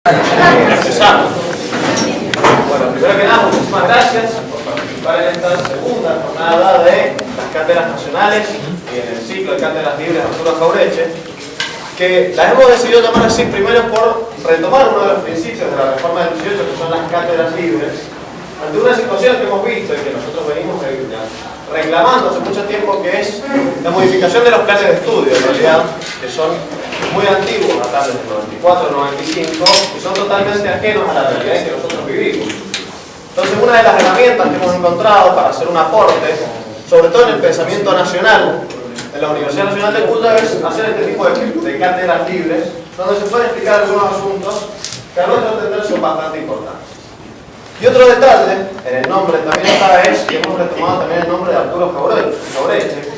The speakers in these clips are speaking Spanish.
Empezamos. Bueno, primero que nada, muchísimas gracias por participar en esta segunda jornada de las cátedras nacionales y en el ciclo de cátedras libres Arturo Jauretche, que las hemos decidido llamar así primero por retomar uno de los principios de la reforma del 18, que son las cátedras libres, ante una situación que hemos visto y que nosotros venimos reclamando hace mucho tiempo, que es la modificación de los planes de estudio, en realidad, que son muy antiguos, acá desde el 94-95, y son totalmente ajenos a la realidad en que nosotros vivimos. Entonces, una de las herramientas que hemos encontrado para hacer un aporte, sobre todo en el pensamiento nacional, en la Universidad Nacional de Cuyo, es hacer este tipo de cátedras libres, donde se pueden explicar algunos asuntos que a nuestro entender son bastante importantes. Y otro detalle, en el nombre también está, es que hemos retomado también el nombre de Arturo Jauretche,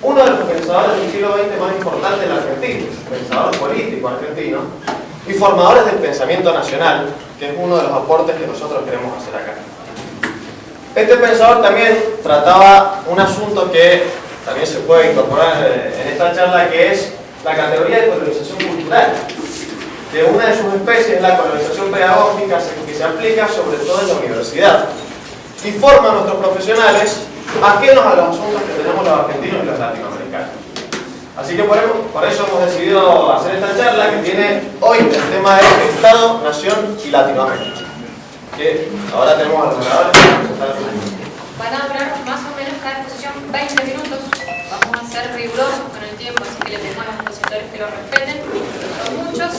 uno de los pensadores del siglo XX más importantes de la Argentina, pensador político argentino y formadores del pensamiento nacional, que es uno de los aportes que nosotros queremos hacer acá. Este pensador también trataba un asunto que también se puede incorporar en esta charla, que es la categoría de colonización cultural, que una de sus especies es la colonización pedagógica, que se aplica sobre todo en la universidad y forma a nuestros profesionales ajenos a los asuntos que tenemos los argentinos y los latinoamericanos. Así que por eso hemos decidido hacer esta charla, que tiene hoy el tema de Estado, Nación y Latinoamérica, que ahora tenemos a los oradores para presentar el tema. Van a durar más o menos cada exposición 20 minutos. Vamos a ser rigurosos con el tiempo, así que le pedimos a los expositores que lo respeten, son muchos.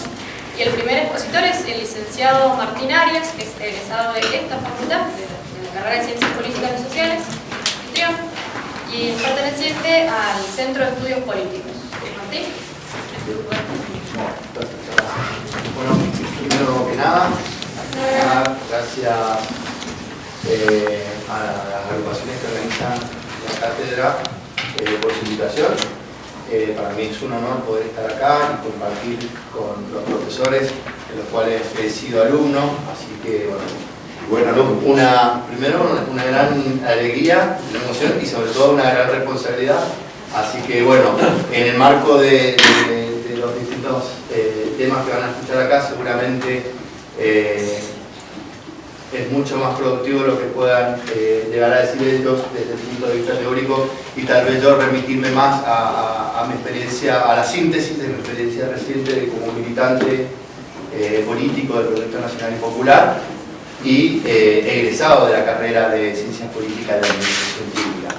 Y el primer expositor es el licenciado Martín Arias, que es egresado de esta facultad, de la carrera de Ciencias Políticas y Sociales, y perteneciente al Centro de Estudios Políticos. Martín. Bueno, primero que nada, gracias a las agrupaciones que organizan la cátedra por su invitación. Para mí es un honor poder estar acá y compartir con los profesores, de los cuales he sido alumno, así que primero una gran alegría, una emoción y sobre todo una gran responsabilidad. Así que bueno, en el marco de los distintos temas que van a escuchar acá, seguramente es mucho más productivo lo que puedan llegar a decir ellos desde el punto de vista teórico, y tal vez yo remitirme más a mi experiencia, a la síntesis de mi experiencia reciente como militante político del Proyecto Nacional y Popular y egresado de la carrera de Ciencias Políticas de la Administración Pública.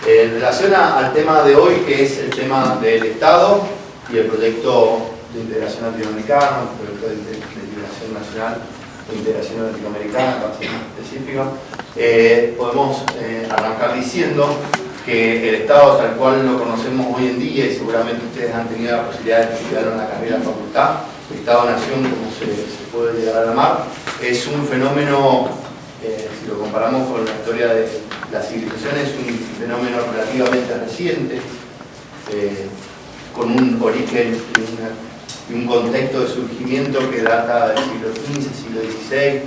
En relación al tema de hoy, que es el tema del Estado y el proyecto de integración latinoamericana, el proyecto de integración nacional o integración latinoamericana, para ser más específico, podemos arrancar diciendo que el Estado tal cual lo conocemos hoy en día, y seguramente ustedes han tenido la posibilidad de estudiarlo en la carrera de facultad, Estado-Nación, como se puede llegar a llamar, es un fenómeno, si lo comparamos con la historia de la civilización, es un fenómeno relativamente reciente, con un origen y un contexto de surgimiento que data del siglo XV, siglo XVI,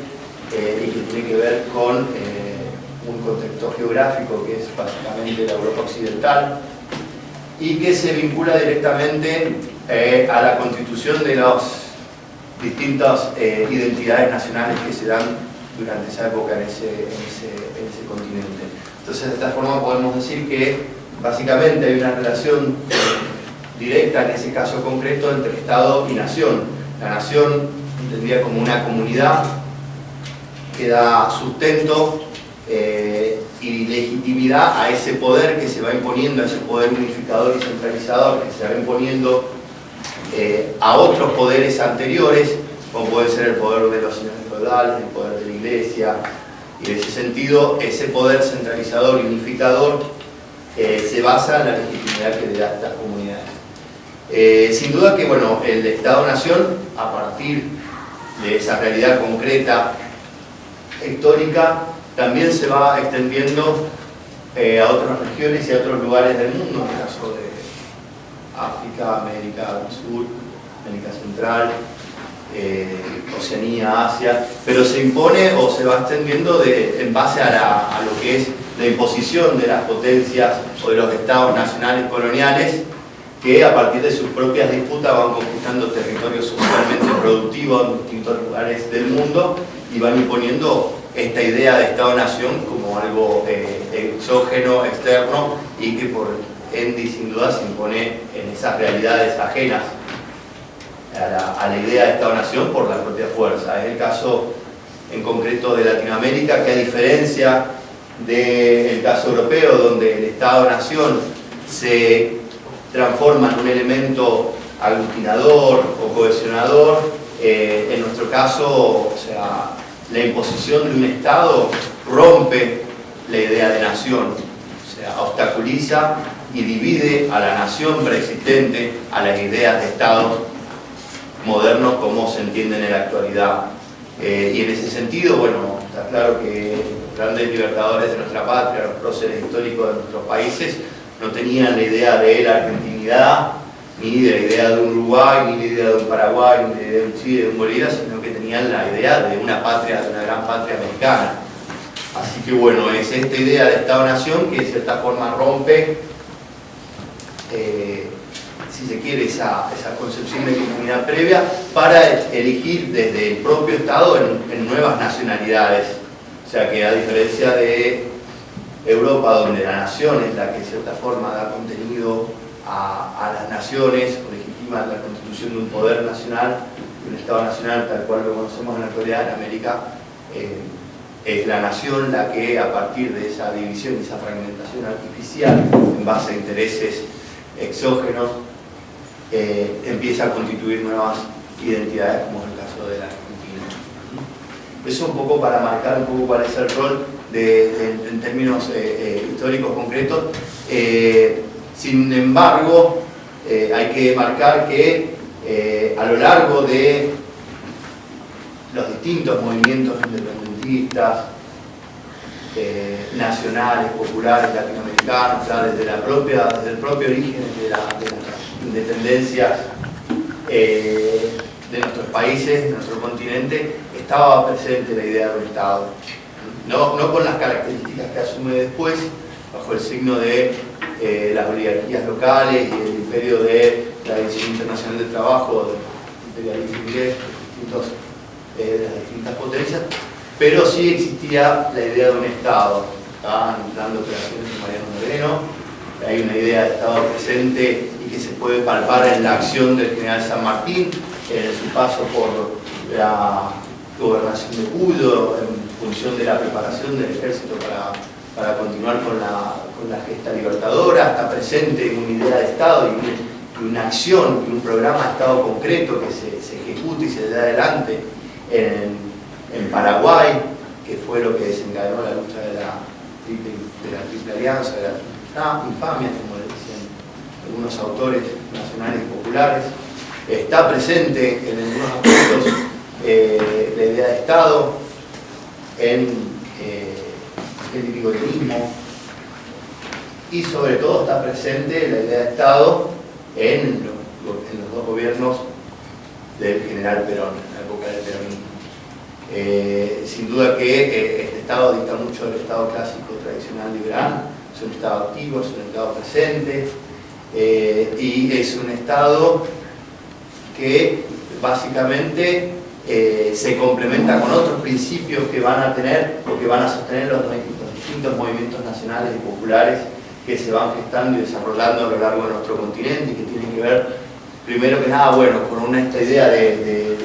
y que tiene que ver con un contexto geográfico que es básicamente la Europa occidental, y que se vincula directamente a la constitución de las distintas identidades nacionales que se dan durante esa época en ese continente. Entonces, de esta forma podemos decir que básicamente hay una relación directa en ese caso concreto entre Estado y Nación. La Nación entendida como una comunidad que da sustento y legitimidad a ese poder que se va imponiendo, a ese poder unificador y centralizador que se va imponiendo a otros poderes anteriores, como puede ser el poder de los señores feudales, el poder de la Iglesia, y en ese sentido ese poder centralizador y unificador se basa en la legitimidad que le da a estas comunidades. Sin duda que bueno, el Estado-Nación, a partir de esa realidad concreta histórica, también se va extendiendo a otras regiones y a otros lugares del mundo, en el caso de África, América del Sur, América Central, Oceanía, Asia, pero se impone o se va extendiendo en base a lo que es la imposición de las potencias o de los estados nacionales coloniales, que a partir de sus propias disputas van conquistando territorios socialmente productivos cultivo en distintos lugares del mundo y van imponiendo esta idea de Estado-Nación como algo exógeno, externo, y que por ende sin duda se impone en esas realidades ajenas a la idea de Estado-Nación por la propia fuerza. Es el caso en concreto de Latinoamérica, que a diferencia del caso europeo, donde el Estado-Nación se transforma en un elemento aglutinador o cohesionador, en nuestro caso, o sea, la imposición de un Estado rompe la idea de nación, o sea, obstaculiza y divide a la nación preexistente a las ideas de Estados modernos como se entienden en la actualidad. Y en ese sentido, bueno, está claro que los grandes libertadores de nuestra patria, los próceres históricos de nuestros países, no tenían la idea de la argentinidad, ni de la idea de un Uruguay, ni la idea de un Paraguay, ni la idea de un Chile, de un Bolivia, sino que tenían la idea de una patria, de una gran patria americana. Así que bueno, es esta idea de Estado-Nación que de cierta forma rompe, si se quiere, esa concepción de legitimidad previa para elegir desde el propio Estado en nuevas nacionalidades. O sea que a diferencia de Europa, donde la nación es la que de cierta forma da contenido a las naciones, o legitima la constitución de un poder nacional, de un Estado nacional tal cual lo conocemos en la actualidad, en América es la nación la que, a partir de esa división y esa fragmentación artificial en base a intereses exógenos, empieza a constituir nuevas identidades, como es el caso de la Argentina. Eso un poco para marcar un poco cuál es el rol en términos históricos concretos. Sin embargo, hay que marcar que a lo largo de los distintos movimientos independentistas, nacionales, populares, latinoamericanos, ya desde el propio origen de las independencias de nuestros países, de nuestro continente, estaba presente la idea de un Estado. No con las características que asume después, bajo el signo de las oligarquías locales y el imperio de la División Internacional del Trabajo, del imperialismo inglés, de las distintas potencias, pero sí existía la idea de un Estado. Estaban dando operaciones de Mariano Moreno, hay una idea de Estado presente y que se puede palpar en la acción del general San Martín, en su paso por la gobernación de Cuyo, en función de la preparación del ejército para continuar con la gesta libertadora. Está presente una idea de Estado y una acción y un programa de Estado concreto que se ejecuta y se da adelante en Paraguay, que fue lo que desencadenó la lucha de la triple alianza, de la infamia, como le dicen algunos autores nacionales y populares. Está presente en algunos aspectos la idea de Estado, en el bigotismo, y sobre todo está presente la idea de Estado en los dos gobiernos del general Perón, en la época del peronismo. Sin duda que este Estado dista mucho del Estado clásico tradicional liberal, es un Estado activo, es un Estado presente, y es un Estado que básicamente se complementa con otros principios que van a tener o que van a sostener los distintos movimientos nacionales y populares que se van gestando y desarrollando a lo largo de nuestro continente, y que tienen que ver, primero que nada, bueno, con esta idea de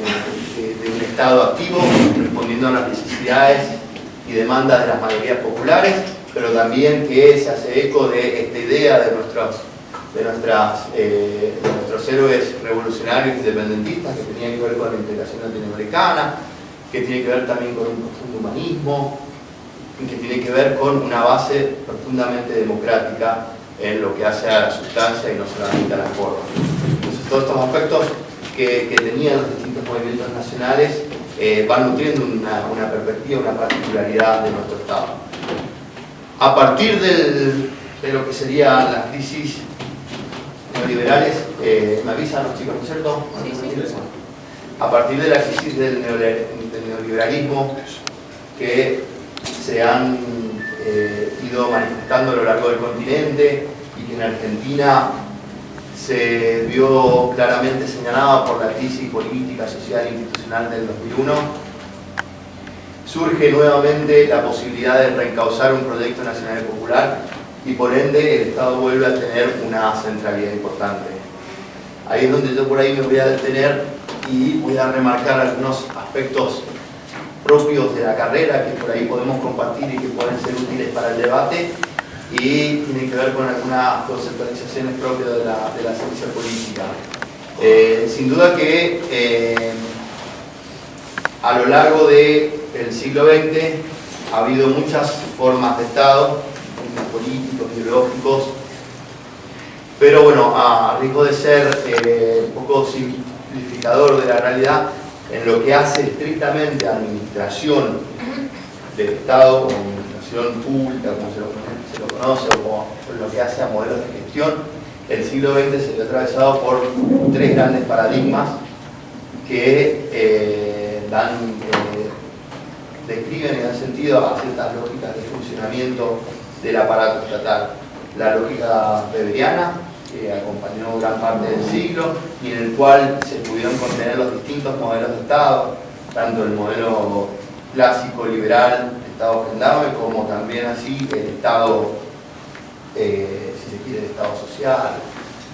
un Estado activo, respondiendo a las necesidades y demandas de las mayorías populares, pero también que se hace eco de esta idea de nuestros héroes revolucionarios independentistas, que tenía que ver con la integración latinoamericana, que tiene que ver también con un profundo humanismo, y que tiene que ver con una base profundamente democrática en lo que hace a la sustancia y no solamente a la forma. Entonces, todos estos aspectos que tenían los distintos movimientos nacionales van nutriendo una perspectiva, una particularidad de nuestro Estado. A partir de lo que serían las crisis neoliberales, me avisan los chicos, ¿no es cierto? Sí, sí. A partir de la crisis del neoliberalismo que se han ido manifestando a lo largo del continente y que en Argentina se vio claramente señalada por la crisis política, social e institucional del 2001, surge nuevamente la posibilidad de reencauzar un proyecto nacional y popular y por ende el Estado vuelve a tener una centralidad importante. Ahí es donde yo por ahí me voy a detener y voy a remarcar algunos aspectos propios de la carrera que por ahí podemos compartir y que pueden ser útiles para el debate y tienen que ver con algunas conceptualizaciones propias de la ciencia política. Sin duda que a lo largo del siglo XX ha habido muchas formas de Estado, políticos, ideológicos, pero bueno, a riesgo de ser un poco simplificador de la realidad, en lo que hace estrictamente a administración del Estado, o administración pública, como se lo conoce, o lo que hace a modelos de gestión, el siglo XX se vio atravesado por tres grandes paradigmas que describen y dan sentido a ciertas lógicas de funcionamiento del aparato estatal. La lógica weberiana, que acompañó gran parte del siglo y en el cual se pudieron contener los distintos modelos de Estado, tanto el modelo clásico liberal, Estado gendarme, como también así el Estado, si se quiere, el Estado social,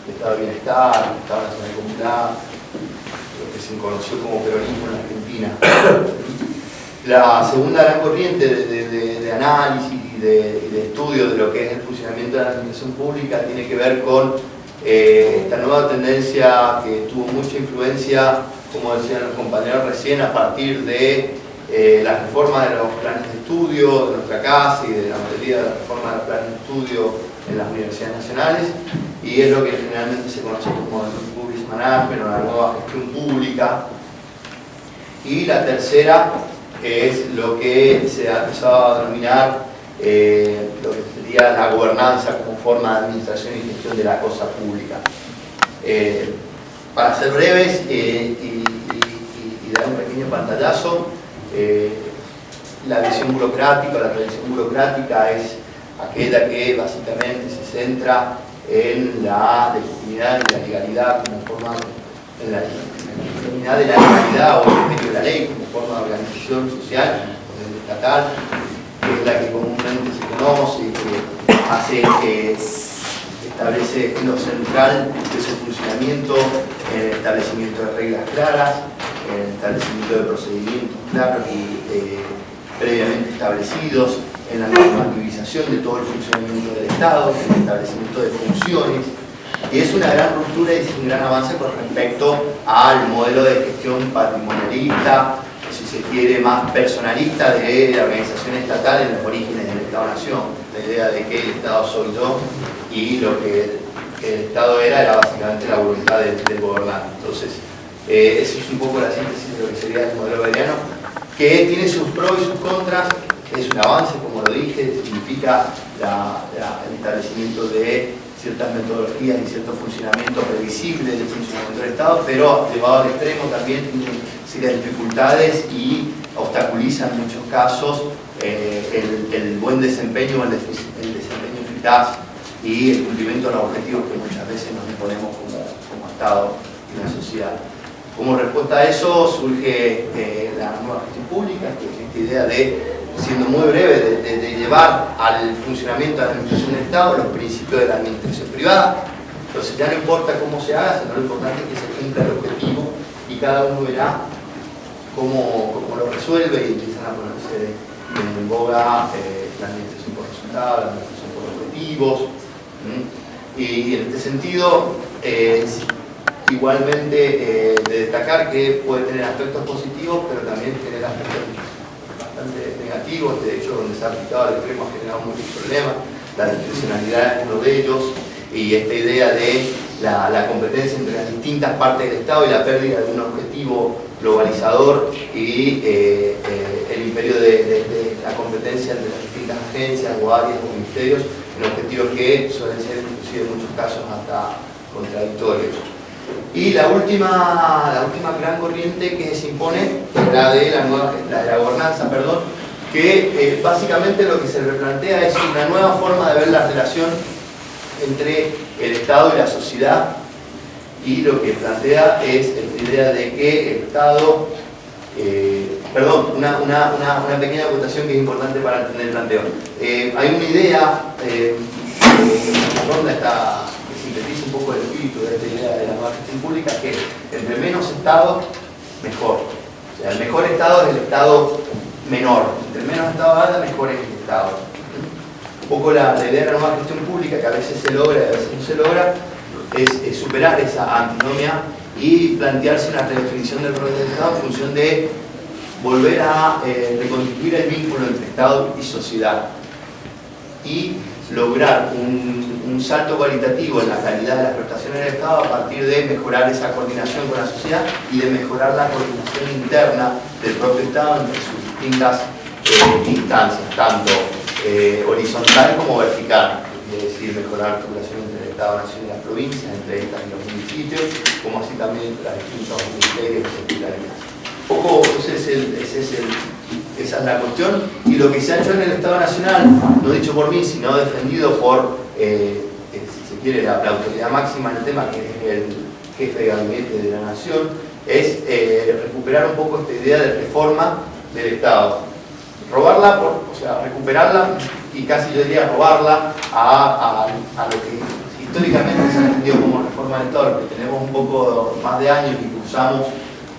el Estado de bienestar, el Estado nacional y popular, lo que se conoció como peronismo en Argentina. La segunda gran corriente de análisis y de estudio de lo que es el funcionamiento de la administración pública tiene que ver con esta nueva tendencia que tuvo mucha influencia, como decían los compañeros recién, a partir de la reforma de los planes de estudio de nuestra casa y de la mayoría de la reforma de los planes de estudio en las universidades nacionales, y es lo que generalmente se conoce como el Public Management o la nueva gestión pública. Y la tercera es lo que se ha empezado a denominar lo que sería la gobernanza como forma de administración y gestión de la cosa pública. Para ser breves y dar un pequeño pantallazo, la visión burocrática, la tradición burocrática es aquella que básicamente se centra en la legitimidad y la legalidad como forma, en la legitimidad de la legalidad o el imperio de la ley como forma de organización social, estatal, que es la que comúnmente se conoce y que hace que establece lo central de su funcionamiento en el establecimiento de reglas claras, en el establecimiento de procedimientos claros y previamente establecidos, en la normativización de todo el funcionamiento del Estado, en el establecimiento de funciones, y es una gran ruptura y es un gran avance con respecto al modelo de gestión patrimonialista, si se quiere, más personalista de la organización estatal en los orígenes del Estado-Nación. La idea de que el Estado soy yo y lo que el Estado era básicamente la voluntad del gobernante. Entonces, eso es un poco la síntesis de lo que sería el modelo weberiano, que tiene sus pros y sus contras. Es un avance, como lo dije, significa el establecimiento de ciertas metodologías y cierto funcionamiento previsible del funcionamiento del Estado, pero llevado al extremo también tiene serias dificultades y obstaculiza en muchos casos el buen desempeño, el desempeño eficaz y el cumplimiento de los objetivos que muchas veces nos imponemos como Estado y una sociedad. Como respuesta a eso surge la nueva gestión pública, que es esta idea de, siendo muy breve, de llevar al funcionamiento de la administración del Estado los principios de la administración privada. Entonces ya no importa cómo se haga, sino lo importante es que se cumpla el objetivo y cada uno verá cómo lo resuelve y empiezan a ponerse en boga la administración por resultados, la administración por objetivos. Y en este sentido, igualmente de destacar que puede tener aspectos positivos, pero también tener aspectos bastante negativos. De hecho, donde se ha aplicado al extremo ha generado muchos problemas. La discrecionalidad es uno de ellos, y esta idea de la competencia entre las distintas partes del Estado y la pérdida de un objetivo globalizador y el imperio de la competencia entre las distintas agencias o áreas o ministerios en objetivos que suelen ser, inclusive en muchos casos, hasta contradictorios. Y la última gran corriente que se impone es la de la gobernanza, que básicamente lo que se replantea es una nueva forma de ver la relación entre el Estado y la sociedad, y lo que plantea es esta idea de que el Estado, una pequeña acotación que es importante para entender el planteo. Hay una idea que sintetiza un poco el espíritu de esta idea de la nueva gestión pública, que es entre menos Estado, mejor. O sea, el mejor Estado es el Estado menor. Entre menos Estado haya, mejor es el Estado. Un poco la idea de la nueva gestión pública, que a veces se logra y a veces no se logra, es superar esa antinomia y plantearse una redefinición del rol del Estado en función de volver a reconstituir el vínculo entre Estado y sociedad y lograr un salto cualitativo en la calidad de las prestaciones del Estado a partir de mejorar esa coordinación con la sociedad y de mejorar la coordinación interna del propio Estado entre sus distintas instancias, tanto horizontal como vertical, es decir, mejorar la articulación entre el Estado-Nación y las provincias, entre estas y los municipios, como así también entre las distintos ministerios y secretarías. Un poco esa es la cuestión, y lo que se ha hecho en el Estado Nacional, no dicho por mí, sino defendido por, si se quiere, la autoridad máxima en el tema, que es el jefe de gabinete de la Nación, es recuperar un poco esta idea de reforma del Estado. Recuperarla y casi yo diría robarla a lo que históricamente se ha entendido como reforma del Estado, que tenemos un poco más de años y que usamos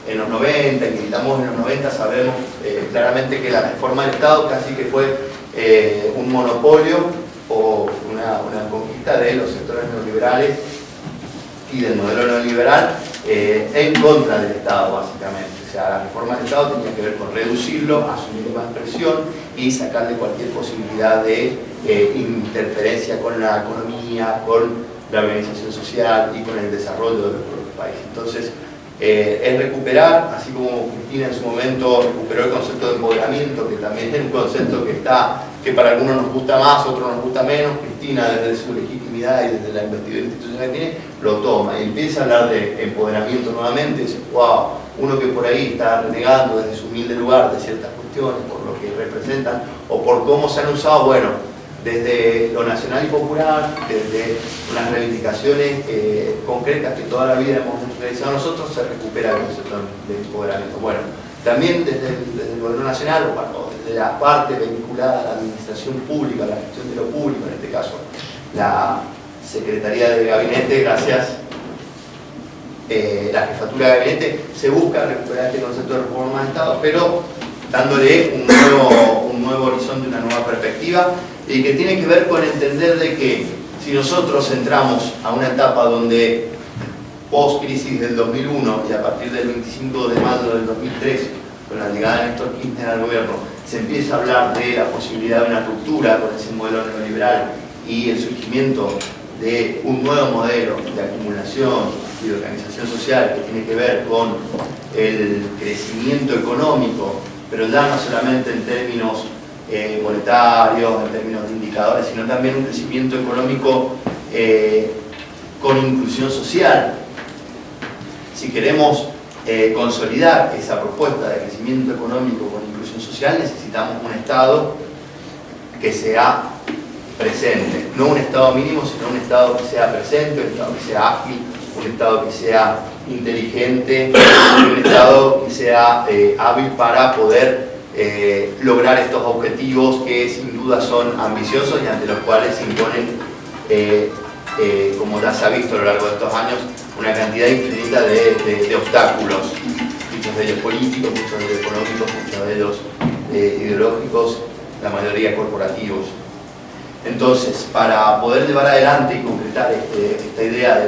en los 90 y que editamos en los 90, sabemos claramente que la reforma del Estado casi que fue un monopolio o una conquista de los sectores neoliberales y del modelo neoliberal en contra del Estado, básicamente. O sea, la reforma del Estado tenía que ver con reducirlo a su mínima expresión y sacarle cualquier posibilidad de interferencia con la economía, con la organización social y con el desarrollo del propio país. Entonces, es recuperar, así como Cristina en su momento recuperó el concepto de empoderamiento, que también es un concepto que para algunos nos gusta más, otros nos gusta menos. Cristina, desde su legitimidad y desde la investigación institucional que tiene, lo toma y empieza a hablar de empoderamiento nuevamente. Y dice, wow, uno que por ahí está renegando desde su humilde lugar de ciertas cuestiones, por lo que representan o por cómo se han usado, bueno, desde lo nacional y popular, desde unas reivindicaciones concretas que toda la vida hemos realizado nosotros, se recupera el concepto de empoderamiento. Bueno, también desde el gobierno nacional, o desde la parte vinculada a la administración pública, a la gestión de lo público, en este caso la Secretaría de Gabinete, gracias la Jefatura de Gabinete, se busca recuperar este concepto de reforma de Estado, pero dándole un nuevo horizonte, una nueva perspectiva, y que tiene que ver con entender de que si nosotros entramos a una etapa donde post-crisis del 2001 y a partir del 25 de mayo del 2003, con la llegada de Néstor Kirchner al gobierno, se empieza a hablar de la posibilidad de una ruptura con ese modelo neoliberal y el surgimiento de un nuevo modelo de acumulación y de organización social que tiene que ver con el crecimiento económico, pero ya no solamente en términos monetarios, en términos de indicadores, sino también un crecimiento económico con inclusión social. Si queremos consolidar esa propuesta de crecimiento económico con inclusión social, necesitamos un Estado que sea presente, no un Estado mínimo, sino un Estado que sea presente, un Estado que sea ágil, un Estado que sea inteligente, un Estado que sea hábil para poder lograr estos objetivos que sin duda son ambiciosos y ante los cuales se imponen, como ya se ha visto a lo largo de estos años, una cantidad infinita de obstáculos, muchos de ellos políticos, muchos de ellos económicos, muchos de ellos ideológicos, la mayoría corporativos. Entonces, para poder llevar adelante y concretar esta idea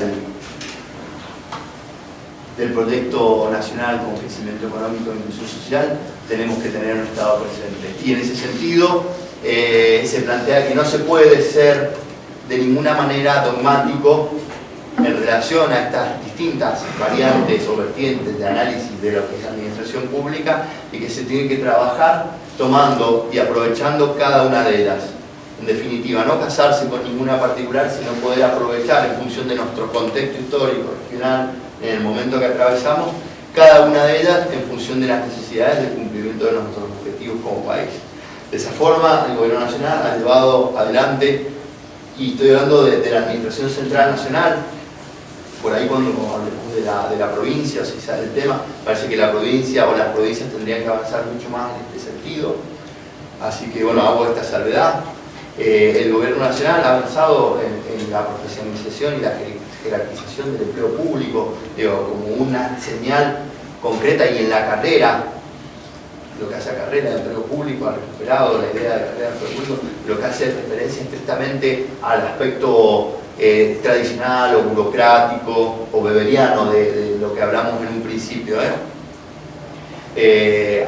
del proyecto nacional con crecimiento económico e inclusión social, tenemos que tener un Estado presente. Y en ese sentido, se plantea que no se puede ser de ninguna manera dogmático en relación a estas distintas variantes o vertientes de análisis de lo que es la administración pública, y que se tiene que trabajar tomando y aprovechando cada una de ellas. En definitiva, no casarse con ninguna particular, sino poder aprovechar en función de nuestro contexto histórico, regional, en el momento que atravesamos, cada una de ellas en función de las necesidades del cumplimiento de nuestros objetivos como país. De esa forma, el Gobierno Nacional ha llevado adelante, y estoy hablando de la Administración Central Nacional, por ahí cuando hablemos de la provincia, o si sale el tema, parece que la provincia o las provincias tendrían que avanzar mucho más en este sentido. Así que bueno, hago esta salvedad. El gobierno nacional ha avanzado en la profesionalización y la jerarquización del empleo público, como una señal concreta, y en la carrera, lo que hace la carrera de empleo público ha recuperado la idea de la carrera de empleo público, lo que hace referencia estrictamente al aspecto tradicional o burocrático o weberiano de lo que hablamos en un principio.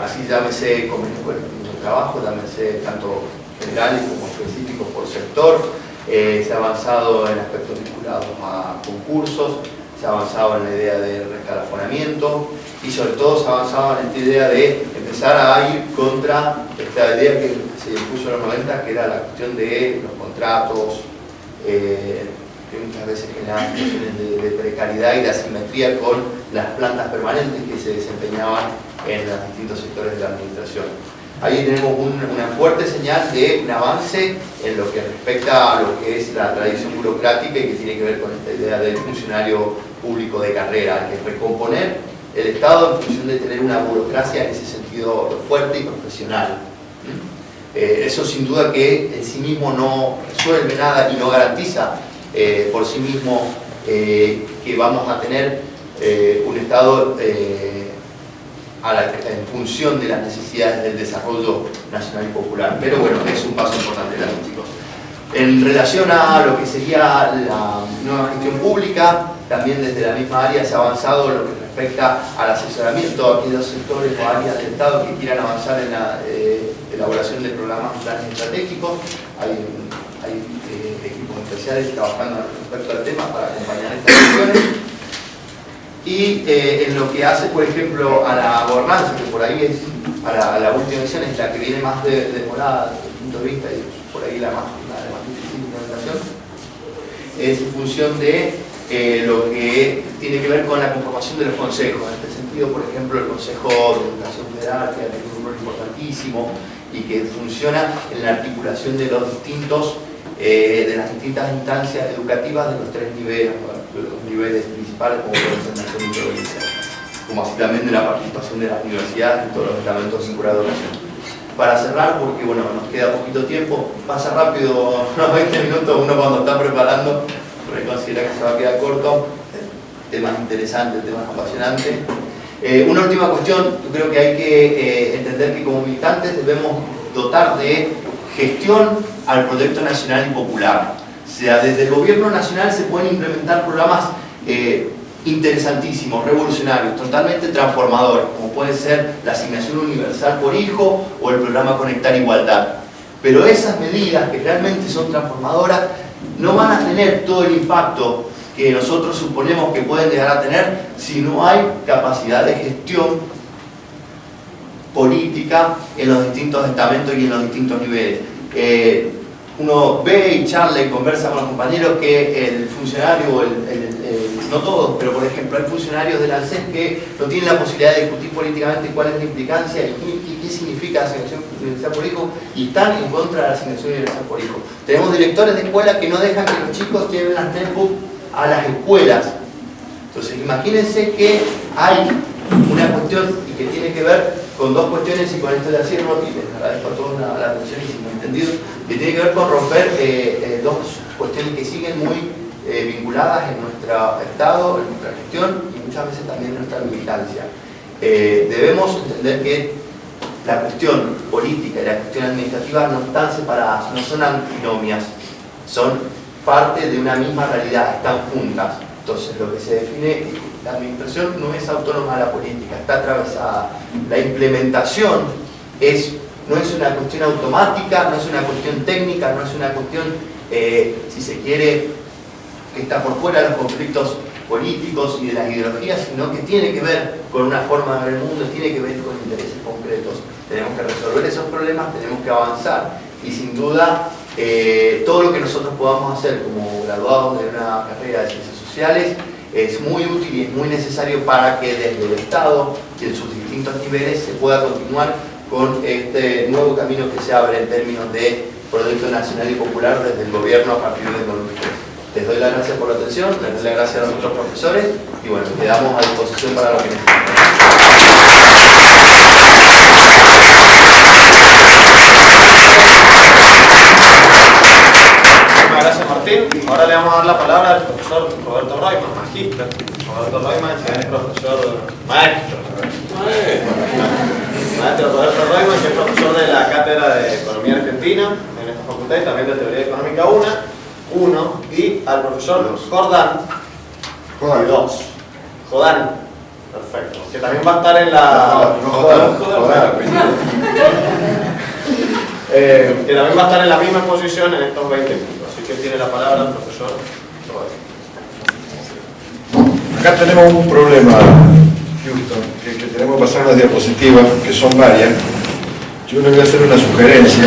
Así llámese convenio colectivo de trabajo, llámese tanto generales como específicos por sector. Se ha avanzado en aspectos vinculados a concursos, se ha avanzado en la idea de rescalafonamiento y sobre todo se ha avanzado en esta idea de empezar a ir contra esta idea que se impuso en los 90, que era la cuestión de los contratos, que muchas veces generan situaciones de precariedad y de asimetría con las plantas permanentes que se desempeñaban en los distintos sectores de la administración. Ahí tenemos una fuerte señal de un avance en lo que respecta a lo que es la tradición burocrática y que tiene que ver con esta idea del funcionario público de carrera, que es recomponer el Estado en función de tener una burocracia en ese sentido fuerte y profesional. Eso sin duda que en sí mismo no resuelve nada y no garantiza por sí mismo que vamos a tener un Estado en función de las necesidades del desarrollo nacional y popular. Pero bueno, es un paso importante, gracias chicos. En relación a lo que sería la nueva gestión pública, también desde la misma área se ha avanzado en lo que respecta al asesoramiento a aquellos sectores o áreas del Estado que quieran avanzar en la elaboración de programas y planes estratégicos. Hay equipos especiales trabajando respecto al tema para acompañar estas acciones. Y en lo que hace, por ejemplo, a la gobernanza, que por ahí es, a la última edición es la que viene más demorada desde el punto de vista y por ahí la más difícil de implementación, es en función de lo que tiene que ver con la conformación de los consejos. En este sentido, por ejemplo, el Consejo de Educación Federal, que tiene un rol importantísimo y que funciona en la articulación de los distintos de las distintas instancias educativas de los tres niveles, los niveles principales como pueden ser nación y provincia, como así también de la participación de las universidades y todos los estamentos vinculados a educación. Para cerrar, porque bueno, nos queda poquito tiempo, pasa rápido, unos 20 minutos, uno cuando está preparando considera que se va a quedar corto, temas interesantes, temas apasionantes. Una última cuestión, yo creo que hay que entender que como militantes debemos dotar de gestión al proyecto nacional y popular. O sea, desde el gobierno nacional se pueden implementar programas interesantísimos, revolucionarios, totalmente transformadores, como puede ser la asignación universal por hijo o el programa Conectar Igualdad. Pero esas medidas que realmente son transformadoras no van a tener todo el impacto que nosotros suponemos que pueden llegar a tener si no hay capacidad de gestión política en los distintos estamentos y en los distintos niveles. Uno ve y charla y conversa con los compañeros que el funcionario, no todos, pero por ejemplo hay funcionarios del ANSES que no tienen la posibilidad de discutir políticamente cuál es la implicancia y qué significa la asignación universal por hijo, y están en contra de la asignación universal por hijo. Tenemos directores de escuelas que no dejan que los chicos lleven las netbooks a las escuelas. Entonces imagínense que hay una cuestión y que tiene que ver con dos cuestiones, y con esto le cierro y les agradezco a todos la atención y si me han entendido, que tiene que ver con romper dos cuestiones que siguen muy vinculadas en nuestro Estado, en nuestra gestión y muchas veces también en nuestra militancia. Debemos entender que la cuestión política y la cuestión administrativa no están separadas, no son antinomias, son parte de una misma realidad, están juntas. Entonces lo que se define, la administración no es autónoma de la política, está atravesada. La implementación no es una cuestión automática, no es una cuestión técnica, no es una cuestión, si se quiere, que está por fuera de los conflictos políticos y de las ideologías, sino que tiene que ver con una forma de ver el mundo, tiene que ver con intereses concretos. Tenemos que resolver esos problemas, tenemos que avanzar y sin duda todo lo que nosotros podamos hacer como graduados de una carrera de ciencias sociales es muy útil y es muy necesario para que desde el Estado y en sus distintos niveles se pueda continuar con este nuevo camino que se abre en términos de proyecto nacional y popular desde el gobierno a partir de 2003. Les doy las gracias por la atención, les doy las gracias a nuestros profesores y bueno, quedamos a disposición para lo que necesiten. Gracias, Martín. Ahora le vamos a dar la palabra al profesor Roberto Royman, magíster. Roberto Royman es profesor, maestro Roberto Royman, que es profesor de la Cátedra de Economía Argentina en esta facultad y también de Teoría Económica 1, y al profesor Jordán, Jordán, perfecto, que también va a estar en la... que también va a estar en la misma exposición en estos 20 minutos. Así que tiene la palabra el profesor Roberto. Acá tenemos un problema, Houston, que tenemos que pasar las diapositivas, que son varias. Yo le voy a hacer una sugerencia.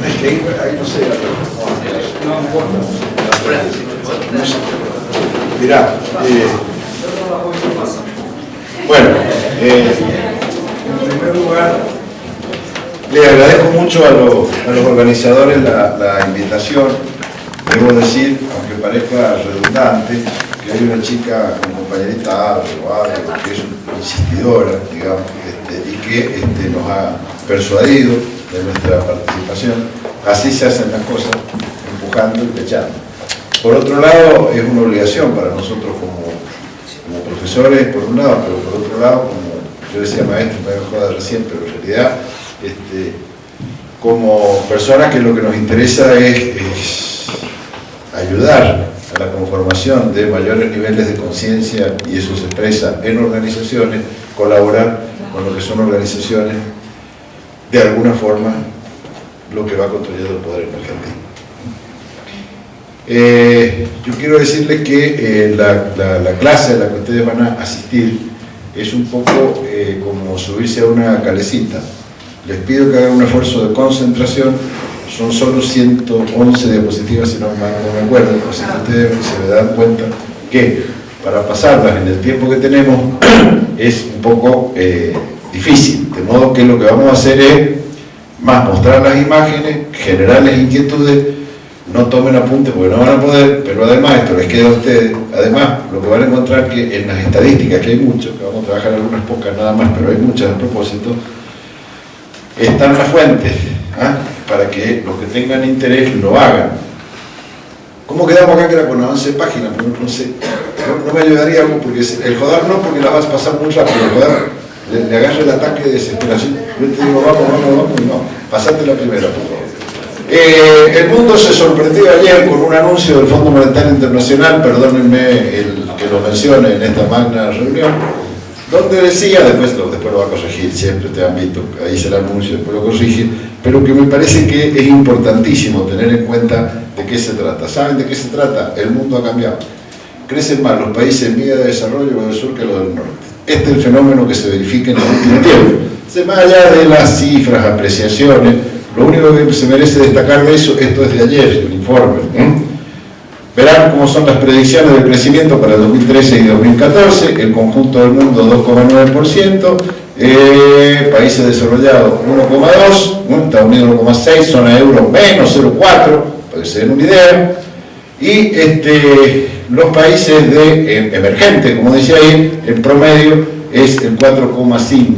Es que ahí no sé. No importa. Mirá. Bueno, en primer lugar, le agradezco mucho a los organizadores la invitación. Debo decir, aunque parezca redundante, que hay una chica, mi compañerita Álvaro, que es insistidora, digamos, y que nos ha persuadido de nuestra participación. Así se hacen las cosas, empujando y pechando. Por otro lado, es una obligación para nosotros como profesores, por un lado, pero por otro lado, como yo decía maestro, me joda recién, pero en realidad, como personas que lo que nos interesa es ayudar a la conformación de mayores niveles de conciencia, y eso se expresa en organizaciones, colaborar con lo que son organizaciones, de alguna forma, lo que va construyendo el poder en Argentina. Yo quiero decirles que la clase a la que ustedes van a asistir es un poco como subirse a una calecita. Les pido que hagan un esfuerzo de concentración. Son solo 111 diapositivas, si no me acuerdo, así que ustedes se dan cuenta que para pasarlas en el tiempo que tenemos es un poco difícil, de modo que lo que vamos a hacer es más mostrar las imágenes, generarles inquietudes. No tomen apuntes porque no van a poder, pero además esto les queda a ustedes. Además, lo que van a encontrar que en las estadísticas, que hay mucho, que vamos a trabajar algunas pocas nada más, pero hay muchas a propósito, están las fuentes, para que los que tengan interés lo hagan. ¿Cómo quedamos acá que era con avance de página? No sé, no me ayudaría algo, porque el Jodar no, porque la vas a pasar muy rápido. El Jodar le agarra el ataque de desesperación. Yo te digo, vamos, y no, pasate la primera, por favor. El mundo se sorprendió ayer con un anuncio del Fondo Monetario Internacional, perdónenme el que lo mencione en esta magna reunión, donde decía, después lo va a corregir, siempre te han visto, ahí se el anuncio, después lo corrige, pero que me parece que es importantísimo tener en cuenta de qué se trata. ¿Saben de qué se trata? El mundo ha cambiado. Crecen más los países en vía de desarrollo del sur que los del norte. Este es el fenómeno que se verifica en el último tiempo. Más allá de las cifras, apreciaciones, lo único que se merece destacar de eso, esto es de ayer, el informe. Verán cómo son las predicciones de crecimiento para el 2013 y 2014, el conjunto del mundo 2,9%, países desarrollados 1,2%, Estados Unidos 1,6%, zona euro menos 0,4%, para que se den una idea, y los países emergentes, como decía ahí, el promedio es el 4,5%.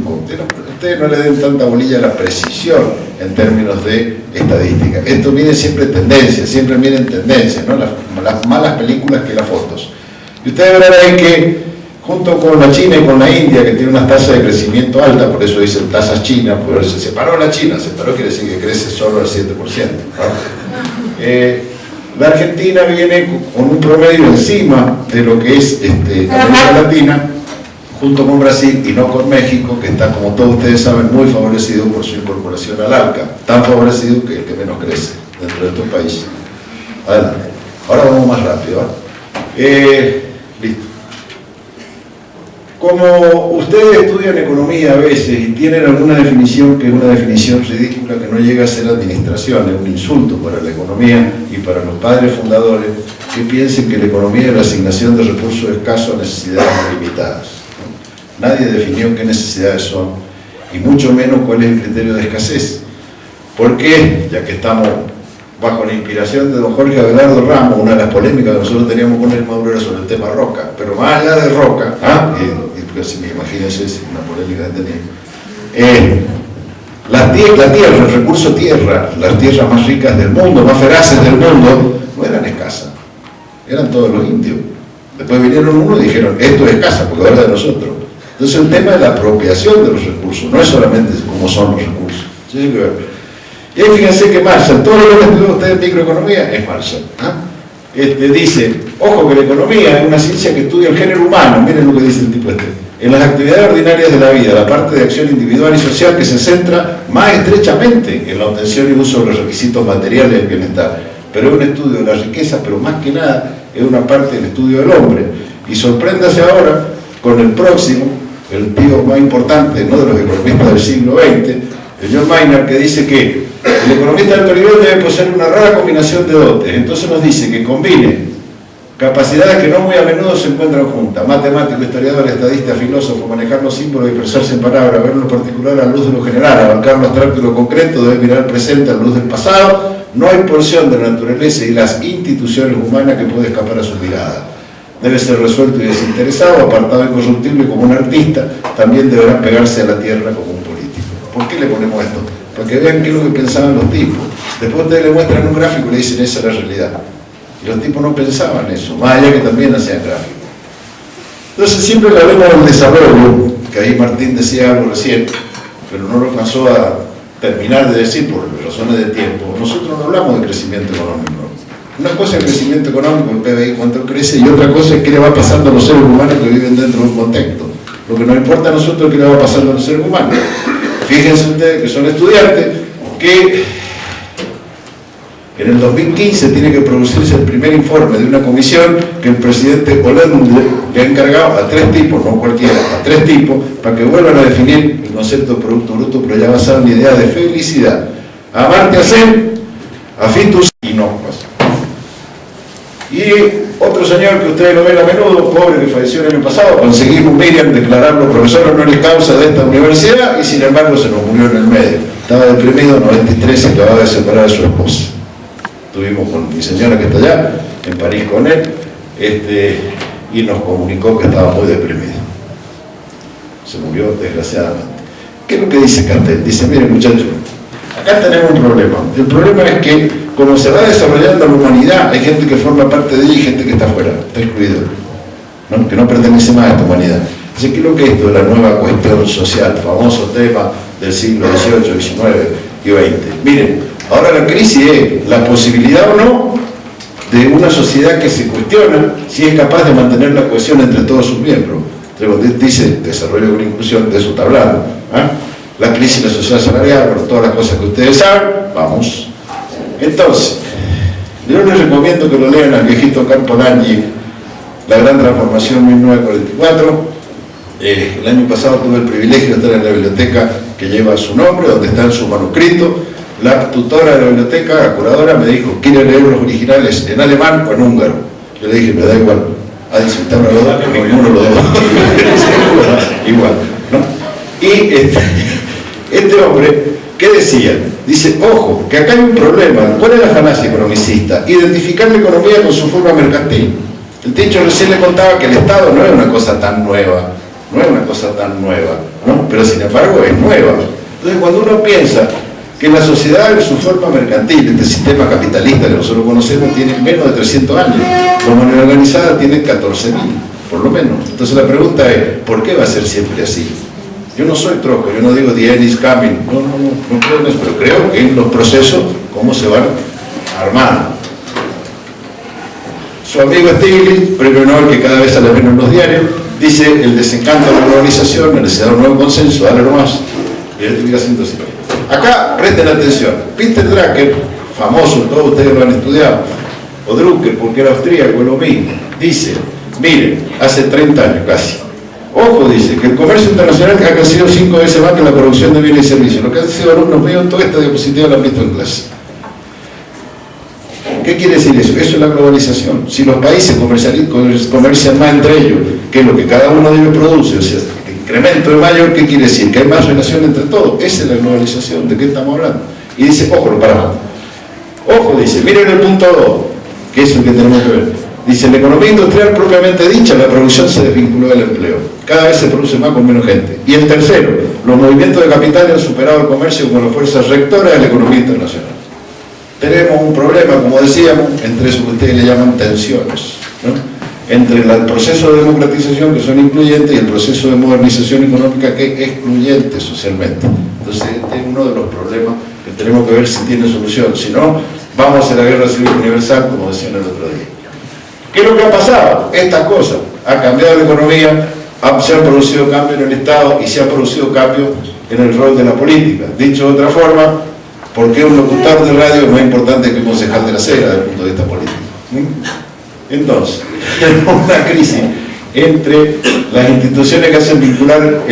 Ustedes no le den tanta bolilla a la precisión en términos de estadística. Esto mide siempre tendencias, siempre miden tendencias, ¿no? Las malas películas que las fotos. Y ustedes verán ahí que, junto con la China y con la India, que tiene unas tasas de crecimiento altas, por eso dicen tasas chinas, porque se separó la China, quiere decir que crece solo al 7%. La Argentina viene con un promedio encima de lo que es América Latina, junto con Brasil y no con México, que está, como todos ustedes saben, muy favorecido por su incorporación al ALCA, tan favorecido que el que menos crece dentro de estos países. Adelante. Ahora vamos más rápido. Listo. Como ustedes estudian economía a veces y tienen alguna definición que es una definición ridícula, que no llega a ser administración, es un insulto para la economía y para los padres fundadores, que piensen que la economía es la asignación de recursos escasos a necesidades limitadas. Nadie definió qué necesidades son, y mucho menos cuál es el criterio de escasez. ¿Por qué? Ya que estamos bajo la inspiración de don Jorge Abelardo Ramos, una de las polémicas que nosotros teníamos con él Maduro era sobre el tema Roca, pero más allá de Roca, imagínense una polémica que tenía. La tierra, el recurso tierra, las tierras más ricas del mundo, más feraces del mundo, no eran escasas, eran todos los indios. Después vinieron uno y dijeron, esto es escasa, porque ahora es de nosotros. Entonces el tema es la apropiación de los recursos, no es solamente cómo son los recursos. ¿Sí? Y ahí fíjense que Marshall, todo lo que estudió usted en microeconomía es Marshall. Dice, ojo que la economía es una ciencia que estudia el género humano, miren lo que dice el tipo este. En las actividades ordinarias de la vida, la parte de acción individual y social que se centra más estrechamente en la obtención y uso de los requisitos materiales del bienestar. Pero es un estudio de la riqueza, pero más que nada es una parte del estudio del hombre. Y sorpréndase ahora con el próximo, el tío más importante, ¿no?, de los economistas del siglo XX, el John Maynard, que dice que el economista de alto nivel debe poseer una rara combinación de dotes. Entonces nos dice que combine capacidades que no muy a menudo se encuentran juntas: matemático, historiador, estadista, filósofo, manejar los símbolos y expresarse en palabras, ver lo particular a la luz de lo general, abarcar lo abstracto y lo concreto, debe mirar el presente a la luz del pasado. No hay porción de la naturaleza y las instituciones humanas que puede escapar a su mirada. Debe ser resuelto y desinteresado, apartado e incorruptible como un artista. También deberá pegarse a la tierra como un político. ¿Por qué le ponemos esto? Para que vean qué es lo que pensaban los tipos. Después ustedes le muestran un gráfico y le dicen, esa es la realidad. Y los tipos no pensaban eso, más allá que también hacían gráficos. Entonces siempre le hablamos del desarrollo, que ahí Martín decía algo recién, pero no lo alcanzó a terminar de decir por razones de tiempo. Nosotros no hablamos de crecimiento económico. Una cosa es el crecimiento económico, el PBI, cuánto crece, y otra cosa es qué le va pasando a los seres humanos que viven dentro de un contexto. Lo que nos importa a nosotros es qué le va pasando a los seres humanos. Fíjense ustedes que son estudiantes, que en el 2015 tiene que producirse el primer informe de una comisión que el presidente Hollande le ha encargado a 3 tipos, no cualquiera, a 3 tipos, para que vuelvan a definir el concepto de Producto Bruto, pero ya basado en la idea de felicidad. A Amartya Sen, a Fitus Inocuas. Y otro señor que ustedes lo ven a menudo, pobre, que falleció el año pasado, conseguimos, Miriam, declararlo profesor honoris causa de esta universidad, y sin embargo se nos murió en el medio. Estaba deprimido, 93, se acababa de separar de su esposa. Estuvimos con mi señora que está allá, en París con él, y nos comunicó que estaba muy deprimido. Se murió desgraciadamente. ¿Qué es lo que dice Cartel? Dice, miren muchachos, acá tenemos un problema. El problema es que, como se va desarrollando la humanidad, hay gente que forma parte de ella y gente que está fuera, está excluido, ¿no?, que no pertenece más a esta humanidad. Así que lo que esto es la nueva cuestión social, famoso tema del siglo XVIII, XIX y XX. Miren, ahora la crisis es la posibilidad o no de una sociedad que se cuestiona si es capaz de mantener la cohesión entre todos sus miembros. Entonces, dice desarrollo con inclusión, de eso está hablando. La crisis de la sociedad salarial, por todas las cosas que ustedes saben, vamos. Entonces, yo les recomiendo que lo lean al viejito Campolangi, La Gran Transformación 1944. El año pasado tuve el privilegio de estar en la biblioteca que lleva su nombre, donde están sus manuscritos. La tutora de la biblioteca, la curadora, me dijo, ¿quiere leer los originales en alemán o en húngaro? Yo le dije, me da igual. Disfrutar los dos, ninguno de los dos. Igual, ¿no? Y este hombre, ¿qué decía? Dice, ojo, que acá hay un problema. ¿Cuál es la falacia economicista? Identificar la economía con su forma mercantil. El Tincho recién le contaba que el Estado no es una cosa tan nueva, ¿no? Pero sin embargo es nueva. Entonces cuando uno piensa que la sociedad en su forma mercantil, este sistema capitalista que nosotros conocemos, tiene menos de 300 años, la moneda organizada tiene 14.000, por lo menos. Entonces la pregunta es, ¿por qué va a ser siempre así? Yo no soy troco, yo no digo the end is coming, no creo en eso, pero creo en los procesos, cómo se van armando. Su amigo Stiglitz, premio Nobel que cada vez sale menos en los diarios, dice, el desencanto de la globalización, la necesidad de un nuevo consenso, dale nomás. Y él estuviera haciendo así. Acá, presten atención, Peter Drucker, famoso, todos ustedes lo han estudiado, o Drucker, porque era austríaco, lo mismo, dice, miren, hace 30 años casi, ojo, dice, que el comercio internacional ha crecido 5 veces más que la producción de bienes y servicios. Lo que han sido alumnos míos, toda esta diapositiva la han visto en clase. ¿Qué quiere decir eso? Eso es la globalización. Si los países comercian más entre ellos, que es lo que cada uno de ellos produce, o sea, el incremento es mayor, ¿qué quiere decir? Que hay más relación entre todos. Esa es la globalización. ¿De qué estamos hablando? Y dice, ojo, lo para. Ojo, dice, miren el punto 2, que es el que tenemos que ver. Dice, en la economía industrial propiamente dicha, la producción se desvinculó del empleo. Cada vez se produce más con menos gente. Y el tercero, los movimientos de capitales han superado el comercio como las fuerzas rectoras de la economía internacional. Tenemos un problema, como decíamos, entre eso que ustedes le llaman tensiones, ¿no? Entre el proceso de democratización, que son incluyentes, y el proceso de modernización económica, que es excluyente socialmente. Entonces, este es uno de los problemas que tenemos que ver si tiene solución. Si no, vamos a hacer la guerra civil universal, como decían el otro día. ¿Qué es lo que ha pasado? Estas cosas. Ha cambiado la economía, se han producido cambios en el Estado y se ha producido cambios en el rol de la política. Dicho de otra forma, ¿por qué un locutor de radio es más importante que un concejal de la acera desde el punto de vista político? Entonces, tenemos una crisis entre las instituciones que hacen vincular,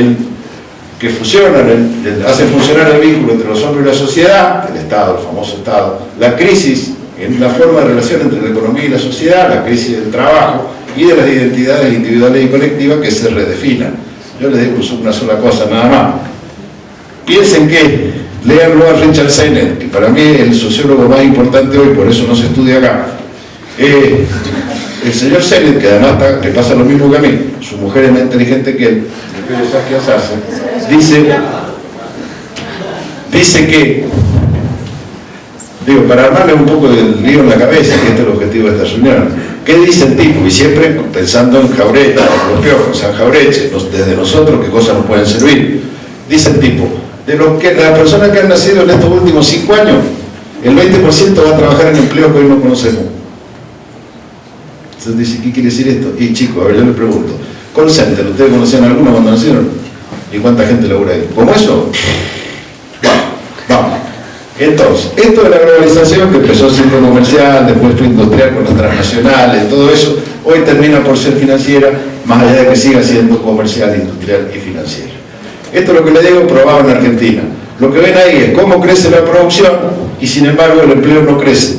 que fusionan, hacen funcionar el vínculo entre los hombres y la sociedad, el Estado, el famoso Estado, la crisis en la forma de relación entre la economía y la sociedad, la crisis del trabajo y de las identidades individuales y colectivas que se redefinan. Yo les digo una sola cosa, nada más. Piensen que, léanlo a Richard Sennett, que para mí es el sociólogo más importante hoy, por eso no se estudia acá. El señor Sennett, que además le pasa lo mismo que a mí, su mujer es más inteligente que él, dice que, digo, para armarle un poco del lío en la cabeza, que este es el objetivo de esta reunión, ¿qué dice el tipo? Y siempre pensando en Jaureche, los piojos, San Jaureche, desde nosotros, qué cosas nos pueden servir. Dice el tipo, de las personas que han nacido en estos últimos 5 años, el 20% va a trabajar en empleos que hoy no conocemos. Entonces dice, ¿qué quiere decir esto? Y chicos, a ver, yo les pregunto, call center, ¿ustedes conocían alguno cuando nacieron? ¿Y cuánta gente labura ahí? ¿Cómo eso? Vamos. Entonces, esto de la globalización, que empezó siendo comercial, después fue industrial con las transnacionales, todo eso, hoy termina por ser financiera, más allá de que siga siendo comercial, industrial y financiera. Esto es lo que le digo, probado en Argentina. Lo que ven ahí es cómo crece la producción y sin embargo el empleo no crece,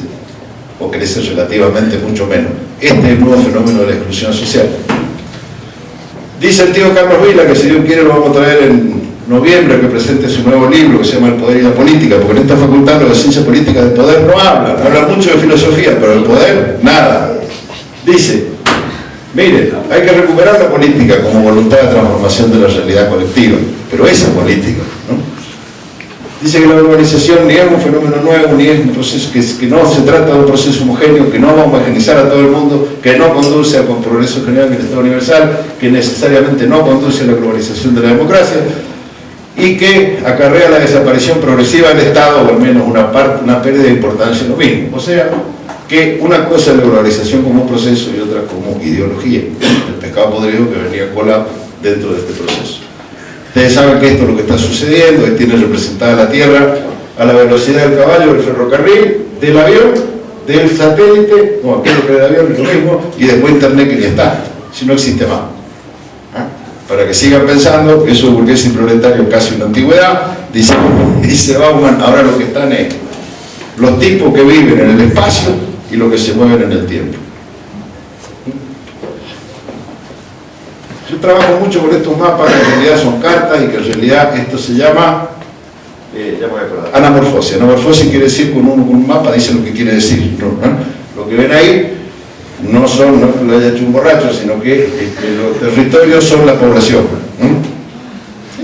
o crece relativamente mucho menos. Este es el nuevo fenómeno de la exclusión social. Dice el tío Carlos Vila, que si Dios quiere lo vamos a traer en noviembre, que presente su nuevo libro que se llama El Poder y la Política, porque en esta facultad los de ciencia política del poder no hablan mucho de filosofía, pero del poder, nada. Dice, mire, hay que recuperar la política como voluntad de transformación de la realidad colectiva, pero esa política, ¿no? Dice que la globalización ni es un fenómeno nuevo, ni es un proceso que no se trata de un proceso homogéneo, que no va a homogeneizar a todo el mundo, que no conduce a con progreso general y Estado universal, que necesariamente no conduce a la globalización de la democracia, y que acarrea la desaparición progresiva del Estado, o al menos una pérdida de importancia en lo mismo. O sea, que una cosa es la globalización como proceso y otra como ideología, el pescado podrido que venía colado dentro de este proceso. Ustedes saben que esto es lo que está sucediendo, ahí tiene representada la Tierra a la velocidad del caballo, del ferrocarril, del avión, del satélite, no, aquí lo que era el avión es lo mismo, y después Internet que ya está, si no existe más. Para que sigan pensando que eso es burgués y proletario casi una antigüedad, dice Bauman, ahora lo que están es los tipos que viven en el espacio y los que se mueven en el tiempo. Yo trabajo mucho con estos mapas que en realidad son cartas y que en realidad esto se llama anamorfosis. Anamorfosis quiere decir que un mapa dice lo que quiere decir, ¿no? Lo que ven ahí no lo haya hecho un borracho, sino que los territorios son la población.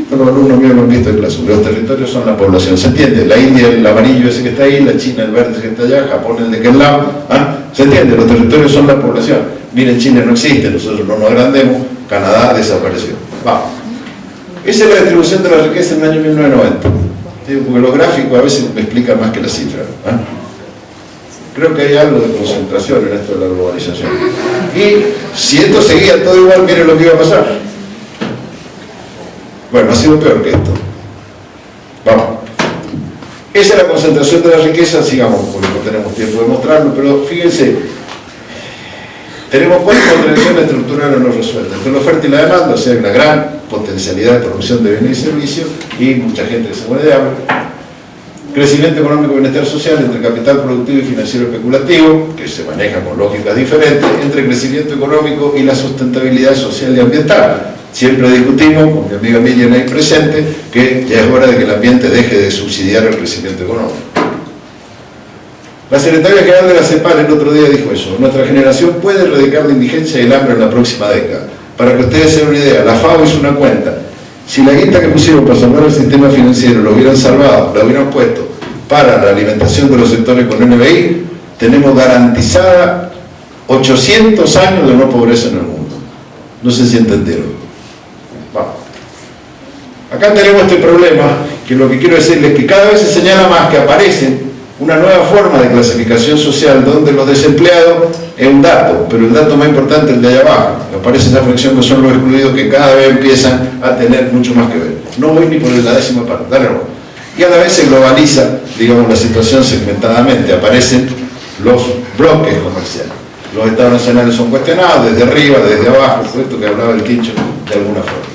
Los alumnos míos lo han visto en clase. Los territorios son la población. ¿Se entiende? La India, el amarillo ese que está ahí, la China, el verde ese que está allá, Japón, el de aquel lado. ¿Se entiende? Los territorios son la población. Miren, China no existe, nosotros no nos agrandemos, Canadá desapareció. Vamos. Esa es la distribución de la riqueza en el año 1990. Porque los gráficos a veces me explican más que las cifras. Creo que hay algo de concentración en esto de la globalización. Y si esto seguía todo igual, miren lo que iba a pasar. Bueno, ha sido peor que esto. Vamos. Esa es la concentración de la riqueza, sigamos, porque no tenemos tiempo de mostrarlo, pero fíjense, tenemos 4 contradicciones estructurales no resueltas. Entre la oferta y la demanda, o sea, una gran potencialidad de producción de bienes y servicios y mucha gente que se muere de hambre. Crecimiento económico y bienestar social entre capital productivo y financiero especulativo, que se maneja con lógicas diferentes, entre crecimiento económico y la sustentabilidad social y ambiental. Siempre discutimos, con mi amiga Miriam ahí presente, que ya es hora de que el ambiente deje de subsidiar el crecimiento económico. La secretaria general de la CEPAL el otro día dijo eso: nuestra generación puede erradicar la indigencia y el hambre en la próxima década. Para que ustedes se den una idea, la FAO hizo una cuenta. Si la guita que pusieron para salvar el sistema financiero lo hubieran salvado, lo hubieran puesto para la alimentación de los sectores con NBI, tenemos garantizada 800 años de no pobreza en el mundo. No sé si entendieron. Vamos. Acá tenemos este problema, que lo que quiero decirles es que cada vez se señala más que aparece una nueva forma de clasificación social donde los desempleados es un dato, pero el dato más importante es el de allá abajo. Aparece esa fracción que son los excluidos, que cada vez empiezan a tener mucho más que ver. No voy ni por la décima parte, dale no. Y a la vez se globaliza, digamos, la situación segmentadamente. Aparecen los bloques comerciales. Los estados nacionales son cuestionados desde arriba, desde abajo, esto que hablaba el Quincho, de alguna forma.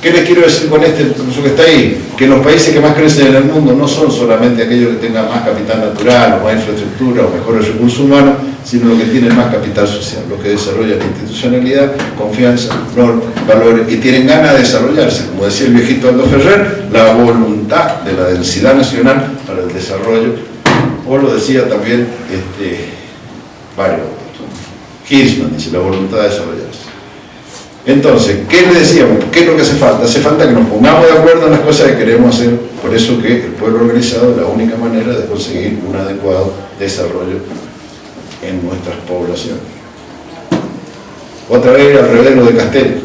¿Qué les quiero decir con este curso que está ahí? Que los países que más crecen en el mundo no son solamente aquellos que tengan más capital natural, o más infraestructura, o mejores recursos humanos, sino los que tienen más capital social, los que desarrollan institucionalidad, confianza, valores, y tienen ganas de desarrollarse. Como decía el viejito Aldo Ferrer, la voluntad de la densidad nacional para el desarrollo, o lo decía también varios, Hirschman dice, la voluntad de desarrollarse. Entonces, ¿qué le decíamos? ¿Qué es lo que hace falta? Hace falta que nos pongamos de acuerdo en las cosas que queremos hacer. Por eso que el pueblo organizado es la única manera de conseguir un adecuado desarrollo en nuestras poblaciones. Otra vez al revés lo de Castello.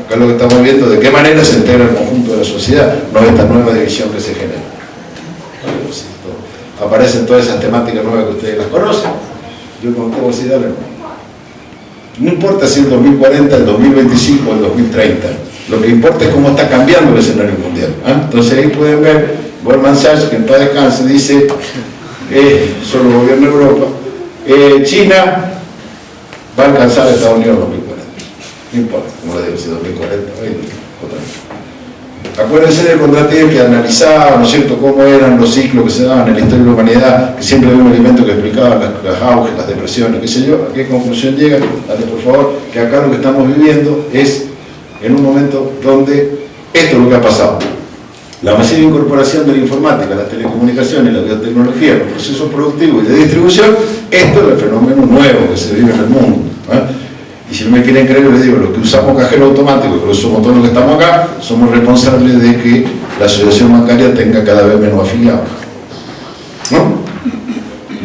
Acá lo que estamos viendo, de qué manera se integra el conjunto de la sociedad, no esta nueva división que se genera. Aparecen todas esas temáticas nuevas que ustedes las conocen. Yo con todo así, dale. No importa si el 2040, el 2025 o el 2030, lo que importa es cómo está cambiando el escenario mundial. Entonces ahí pueden ver, Goldman Sachs, que en paz descanse, dice, solo gobierna Europa, China va a alcanzar a Estados Unidos en 2040. No importa, como le digo, si 2040, otra vez. Acuérdense del contratiempo que analizaba, ¿no es cierto?, cómo eran los ciclos que se daban en la historia de la humanidad, que siempre había un elemento que explicaba las auges, las depresiones, qué sé yo. ¿A qué conclusión llega? Dale, por favor, que acá lo que estamos viviendo es en un momento donde esto es lo que ha pasado. La masiva incorporación de la informática, las telecomunicaciones, la biotecnología, los procesos productivos y de distribución, esto es el fenómeno nuevo que se vive en el mundo. Y si no me quieren creer, les digo, los que usamos cajero automático, que somos todos los que estamos acá, somos responsables de que la asociación bancaria tenga cada vez menos afiliados. ¿No?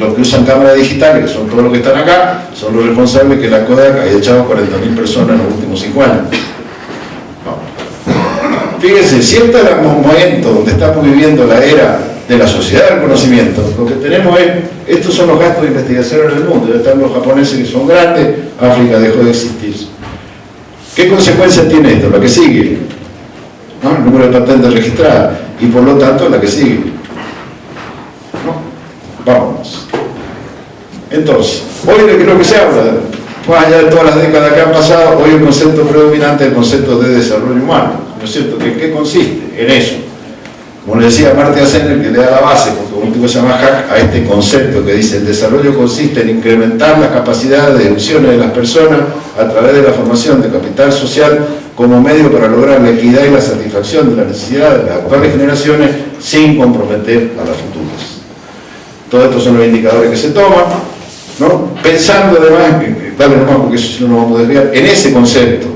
Los que usan cámaras digitales, que son todos los que están acá, son los responsables que la Kodak haya echado 40.000 personas en los últimos 5 años. No. Fíjense, si este es el momento donde estamos viviendo la era de la sociedad del conocimiento, lo que tenemos es, estos son los gastos de investigación en el mundo. Ya están los japoneses que son grandes, África dejó de existir. ¿Qué consecuencias tiene esto? La que sigue, ¿no? El número de patentes registradas, y por lo tanto la que sigue, ¿no? Vámonos. Entonces, hoy de lo que se habla, más allá de todas las décadas que han pasado, hoy el concepto predominante es el concepto de desarrollo humano, ¿no es cierto? ¿En qué consiste? En eso. Como le decía Amartya Sen, el que le da la base, porque un tipo se llama Hack, a este concepto que dice: el desarrollo consiste en incrementar las capacidades de deducciones de las personas a través de la formación de capital social como medio para lograr la equidad y la satisfacción de las necesidades de las actuales generaciones sin comprometer a las futuras. Todos estos son los indicadores que se toman, ¿no? Pensando además, dale nomás porque eso no nos vamos a desviar, en ese concepto.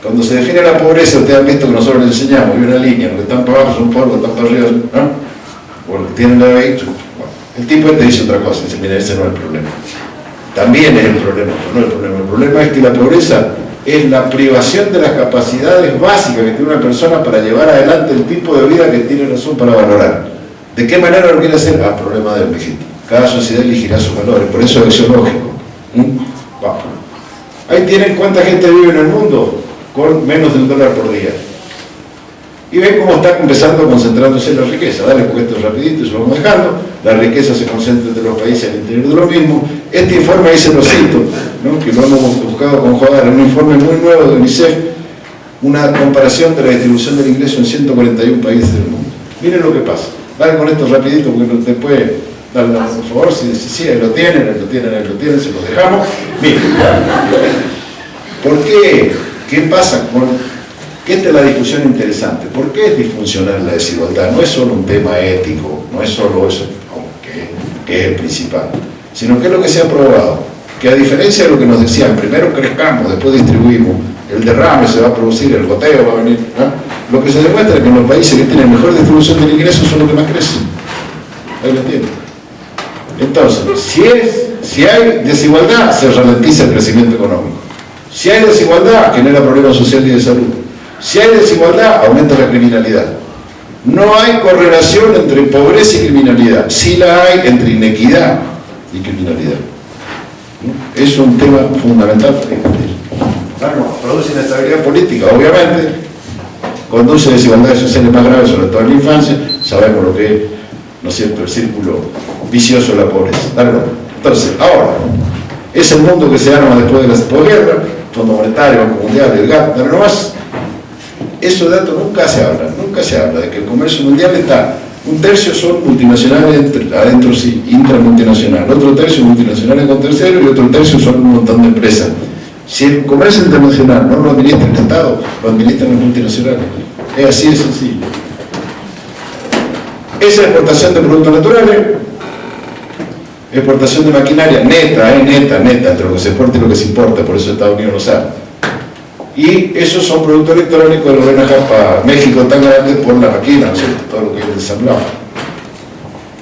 Cuando se define la pobreza, ustedes han visto que nosotros les enseñamos, hay una línea, los que están para abajo son pobres, los que están para arriba, ¿no? O los que tienen la vehículo. Bueno, el tipo este dice otra cosa, dice: mira, ese no es el problema. También es el problema, pero no es el problema. El problema es que la pobreza es la privación de las capacidades básicas que tiene una persona para llevar adelante el tipo de vida que tiene razón para valorar. ¿De qué manera lo quiere hacer? Problema del viejito. Cada sociedad elegirá sus valores, por eso es axiológico. Vamos. Ahí tienen cuánta gente vive en el mundo con menos de $1 por día. Y ven cómo está empezando concentrándose la riqueza. Dale, porque esto es rapidito y se lo vamos dejando. La riqueza se concentra entre los países al interior de lo mismo. Este informe ahí se lo cito, ¿no? Que lo hemos buscado con Jodar, en un informe muy nuevo de UNICEF, una comparación de la distribución del ingreso en 141 países del mundo. Miren lo que pasa. Dale con esto rapidito, porque después, dale, por favor, si ahí lo tienen, se los dejamos. Miren, ¿por qué? ¿Qué pasa con que esta es la discusión interesante. ¿Por qué es disfuncional la desigualdad? No es solo un tema ético, no es solo eso, que es el principal, sino que es lo que se ha probado, que a diferencia de lo que nos decían, primero crezcamos, después distribuimos, el derrame se va a producir, el goteo va a venir, ¿no? Lo que se demuestra es que en los países que tienen mejor distribución del ingreso son los que más crecen. Ahí lo entienden. Entonces, si hay desigualdad, se ralentiza el crecimiento económico. Si hay desigualdad, genera problemas sociales y de salud. Si hay desigualdad, aumenta la criminalidad. No hay correlación entre pobreza y criminalidad. Sí la hay entre inequidad y criminalidad. Es un tema fundamental. Claro, produce inestabilidad política, obviamente. Conduce a desigualdades sociales más graves, sobre todo en la infancia. Sabemos lo que es, ¿no es cierto?, el círculo vicioso de la pobreza. Entonces, ahora, es el mundo que se arma después de la posguerra, Fondo Monetario, Banco Mundial, el GATT, no más. Esos datos nunca se habla de que el comercio mundial está, un tercio son multinacionales adentro sí, intramultinacional, otro tercio multinacionales con tercero y otro tercio son un montón de empresas. Si el comercio internacional no lo administra el Estado, lo administran los multinacionales. Es así de sencillo. Esa exportación de productos naturales, exportación de maquinaria neta, entre lo que se exporta y lo que se importa, por eso Estados Unidos lo sabe. Y esos son productos electrónicos que lo ven acá para México tan grande por la máquina, ¿no es cierto? Todo lo que es ensamblado.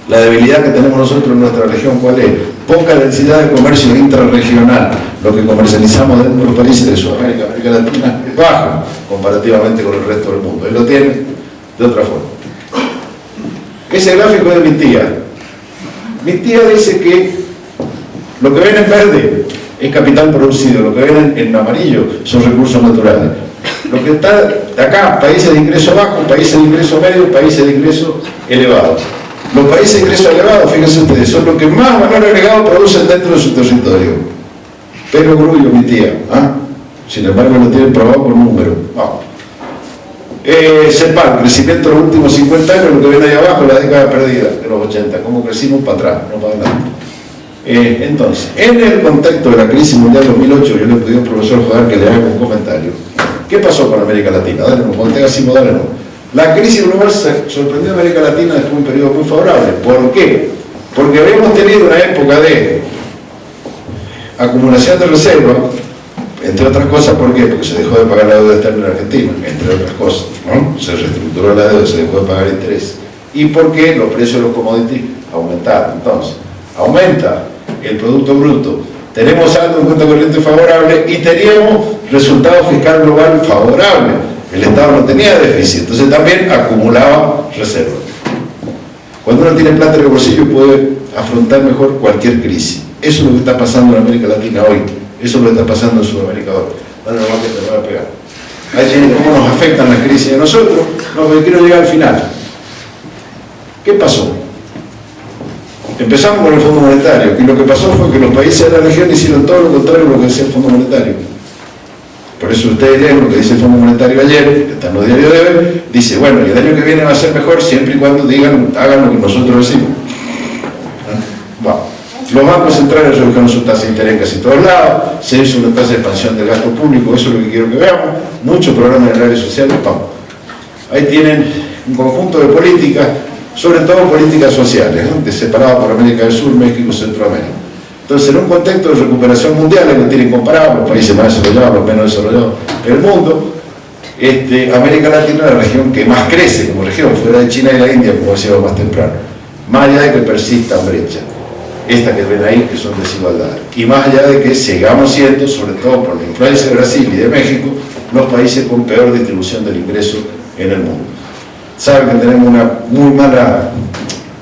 La debilidad que tenemos nosotros en nuestra región, ¿cuál es? Poca densidad de comercio intrarregional. Lo que comercializamos dentro de los países de Sudamérica, América Latina, es bajo comparativamente con el resto del mundo. Él lo tiene de otra forma. Ese gráfico es de mi tía. Mi tía dice que lo que ven en verde es capital producido, lo que ven en amarillo son recursos naturales. Lo que está acá, países de ingreso bajo, países de ingreso medio, países de ingreso elevado. Los países de ingreso elevado, fíjense ustedes, son los que más valor agregado producen dentro de su territorio. Pero orgullo, mi tía. Sin embargo, lo tienen probado con números. CEPAL, crecimiento de los últimos 50 años, lo que ven ahí abajo, la década perdida de los 80, cómo crecimos para atrás, no para adelante. Entonces, en el contexto de la crisis mundial 2008, yo le pedí al profesor Jodar que le haga un comentario. ¿Qué pasó con América Latina? Dale, no, cuando tenga así, dale, no. La crisis global sorprendió a América Latina después de un periodo muy favorable. ¿Por qué? Porque habíamos tenido una época de acumulación de reservas, entre otras cosas. ¿Por qué? Porque se dejó de pagar la deuda externa en Argentina, entre otras cosas, ¿no? Se reestructuró la deuda, se dejó de pagar interés. ¿Y por qué? Los precios de los commodities aumentaron. Entonces, aumenta el Producto Bruto, tenemos saldo en cuenta corriente favorable y teníamos resultado fiscal global favorable. El Estado no tenía déficit, entonces también acumulaba reservas. Cuando uno tiene plata en el bolsillo puede afrontar mejor cualquier crisis. Eso es lo que está pasando en América Latina hoy, eso es lo que está pasando en Sudamérica hoy. Bueno, no, que te voy a pegar. Ahí tienen cómo nos afectan las crisis de nosotros. No, pero quiero llegar al final. ¿Qué pasó? Empezamos con el Fondo Monetario, y lo que pasó fue que los países de la región hicieron todo lo contrario a lo que decía el Fondo Monetario. Por eso ustedes leen lo que dice el Fondo Monetario ayer, que está en los diarios de hoy, dice, bueno, y el año que viene va a ser mejor siempre y cuando hagan lo que nosotros decimos. Bueno, los bancos centrales redujeron su tasa de interés en casi todos lados, se hizo una tasa de expansión del gasto público, eso es lo que quiero que veamos, muchos programas de áreas sociales, vamos. Ahí tienen un conjunto de políticas, sobre todo políticas sociales, ¿no? Separadas por América del Sur, México y Centroamérica. Entonces, en un contexto de recuperación mundial, que tienen comparados los países más desarrollados, los menos desarrollados del mundo, América Latina es la región que más crece como región, fuera de China y la India, como decíamos más temprano, más allá de que persistan brechas, esta que ven ahí, que son desigualdades, y más allá de que sigamos siendo, sobre todo por la influencia de Brasil y de México, los países con peor distribución del ingreso en el mundo. Saben que tenemos una muy mala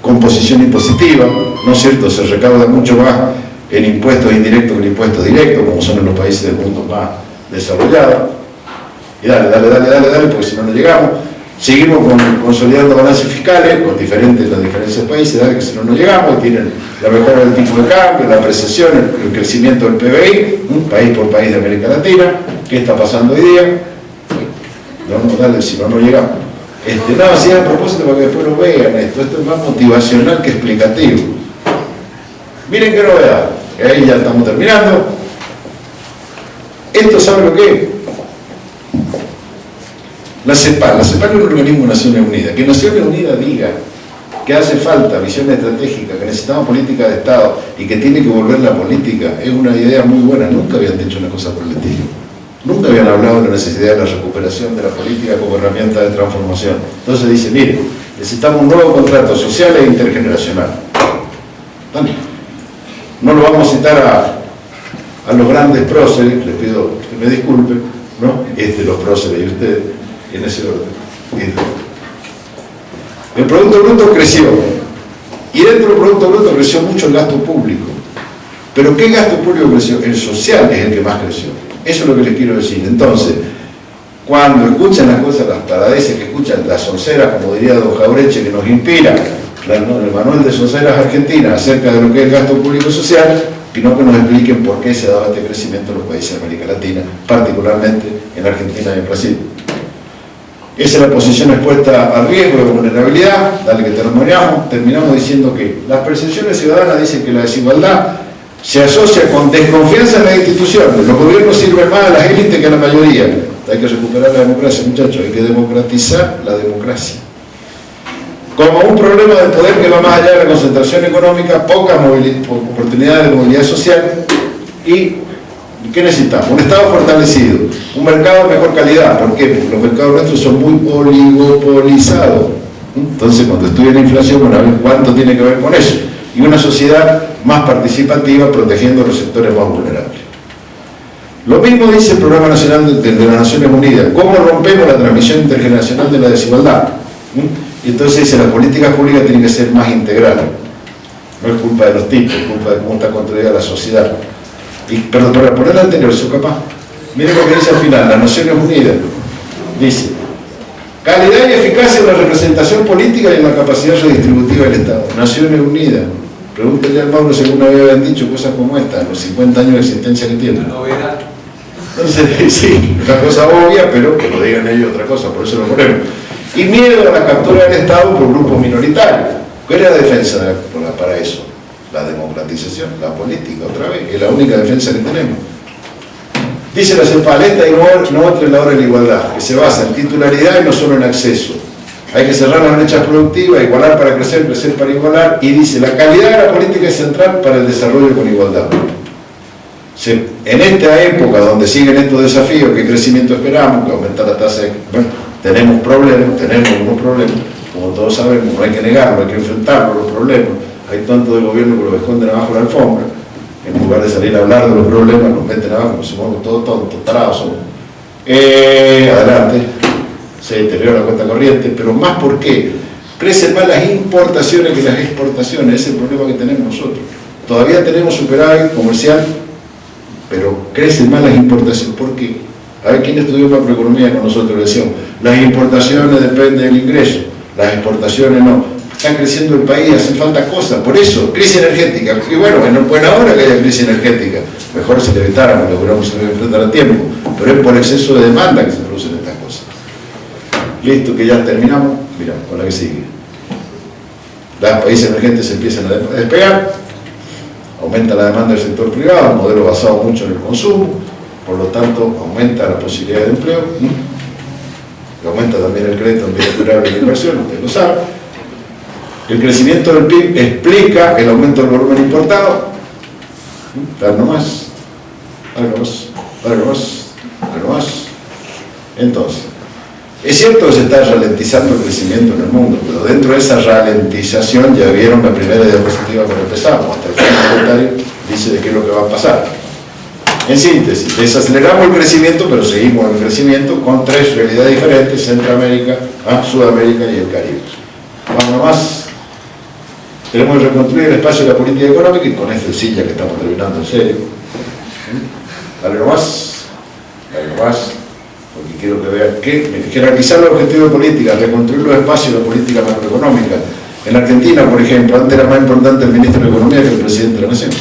composición impositiva, ¿no es cierto? Se recauda mucho más en impuestos indirectos que en impuestos directos, como son en los países del mundo más desarrollados. Y dale, porque si no, no llegamos. Seguimos consolidando balances fiscales con las diferencias de países, dale, que si no, no llegamos. Y tienen la mejora del tipo de cambio, la apreciación, el crecimiento del PBI, país por país de América Latina. ¿Qué está pasando hoy día? No, dale, si no, no llegamos. No, así a propósito para que después lo vean esto es más motivacional que explicativo. Miren qué novedad, ahí ya estamos terminando. Esto, ¿saben lo que es? La CEPAL es un organismo de Naciones Unidas. Que Naciones Unidas diga que hace falta visión estratégica, que necesitamos política de Estado y que tiene que volver la política, es una idea muy buena. Nunca habían dicho una cosa por el estilo. Nunca habían hablado de la necesidad de la recuperación de la política como herramienta de transformación. Entonces dice, mire, necesitamos un nuevo contrato social e intergeneracional. No lo vamos a citar a los grandes próceres, les pido que me disculpen, ¿no? Los próceres y ustedes, en ese orden. El Producto Bruto creció, y dentro del Producto Bruto creció mucho el gasto público. ¿Pero qué gasto público creció? El social es el que más creció. Eso es lo que les quiero decir. Entonces, cuando escuchan las cosas, las paradeces que escuchan, las sonceras, como diría don Jauretche, que nos inspira, el manual de sonceras argentinas acerca de lo que es el gasto público social, que no que nos expliquen por qué se ha dado este crecimiento en los países de América Latina, particularmente en Argentina y en Brasil. Esa es la posición expuesta al riesgo de vulnerabilidad, dale que terminamos diciendo que las percepciones ciudadanas dicen que la desigualdad se asocia con desconfianza en las instituciones. Los gobiernos sirven más a las élites que a la mayoría. Hay que recuperar la democracia, muchachos, hay que democratizar la democracia. Como un problema de poder que va más allá de la concentración económica, poca oportunidad de movilidad social y ¿qué necesitamos? Un Estado fortalecido, un mercado de mejor calidad. ¿Por qué? Porque los mercados nuestros son muy oligopolizados. Entonces, cuando estudia la inflación, van a ver cuánto tiene que ver con eso. Y una sociedad más participativa, protegiendo a los sectores más vulnerables. Lo mismo dice el Programa Nacional de las Naciones Unidas. ¿Cómo rompemos la transmisión intergeneracional de la desigualdad? Y entonces dice, las políticas públicas tienen que ser más integrales. No es culpa de los tipos, es culpa de cómo está construida la sociedad. Pero para poner la anterior, soy capaz. Miren lo que dice al final, las Naciones Unidas. Dice, calidad y eficacia en la representación política y en la capacidad redistributiva del Estado. Naciones Unidas. Pregúntenle al Mauro si alguna vez habían dicho cosas como esta, los 50 años de existencia que tienen. Entonces, sí, una cosa obvia, pero que lo digan ellos otra cosa, por eso lo ponemos. Y miedo a la captura del Estado por grupos minoritarios. ¿Cuál es la defensa para eso? La democratización, la política, otra vez, es la única defensa que tenemos. Dice la CEPAL, esta y no otra es la hora de la igualdad, que se basa en titularidad y no solo en acceso. Hay que cerrar las brechas productivas, igualar para crecer, crecer para igualar, y dice, la calidad de la política es central para el desarrollo con igualdad. En esta época donde siguen estos desafíos, ¿qué crecimiento esperamos? Que aumenta la tasa de... Bueno, tenemos unos problemas, como todos sabemos, no hay que negarlo, hay que enfrentarlo, los problemas. Hay tanto del gobierno que los esconden abajo de la alfombra, en lugar de salir a hablar de los problemas, los meten abajo, como somos todos tontos, tarados somos. Adelante, se deteriora la cuenta corriente, pero más porque crecen más las importaciones que las exportaciones, ese es el problema que tenemos nosotros. Todavía tenemos superávit comercial, pero crecen más las importaciones. ¿Por qué? A ver, ¿quién estudió macroeconomía con nosotros? Le decíamos, las importaciones dependen del ingreso, las exportaciones no. Está creciendo el país, hacen falta cosas, por eso, crisis energética. Y bueno, no es buena hora que haya crisis energética. Mejor si la evitáramos, lo hubiéramos enfrentar a tiempo. Pero es por exceso de demanda que se producen estas cosas. Listo, que ya terminamos. Mira, con la que sigue. Los países emergentes se empiezan a despegar. Aumenta la demanda del sector privado, un modelo basado mucho en el consumo. Por lo tanto, aumenta la posibilidad de empleo. Aumenta también el crédito en bienes durables y la inversión, ustedes lo saben. El crecimiento del PIB explica el aumento del volumen importado. Algo más. Entonces, es cierto que se está ralentizando el crecimiento en el mundo, pero dentro de esa ralentización ya vieron la primera diapositiva cuando empezamos. Hasta el Fondo Monetario dice de qué es lo que va a pasar. En síntesis, desaceleramos el crecimiento, pero seguimos en el crecimiento con tres realidades diferentes: Centroamérica, Sudamérica y el Caribe. Vamos nomás. Tenemos que reconstruir el espacio de la política económica, y con esta silla que estamos terminando en serio. Dale nomás, porque quiero que vean que jerarquizar los objetivos de política, reconstruir los espacios de la política macroeconómica. En Argentina, por ejemplo, antes era más importante el ministro de Economía que el presidente de la Nación.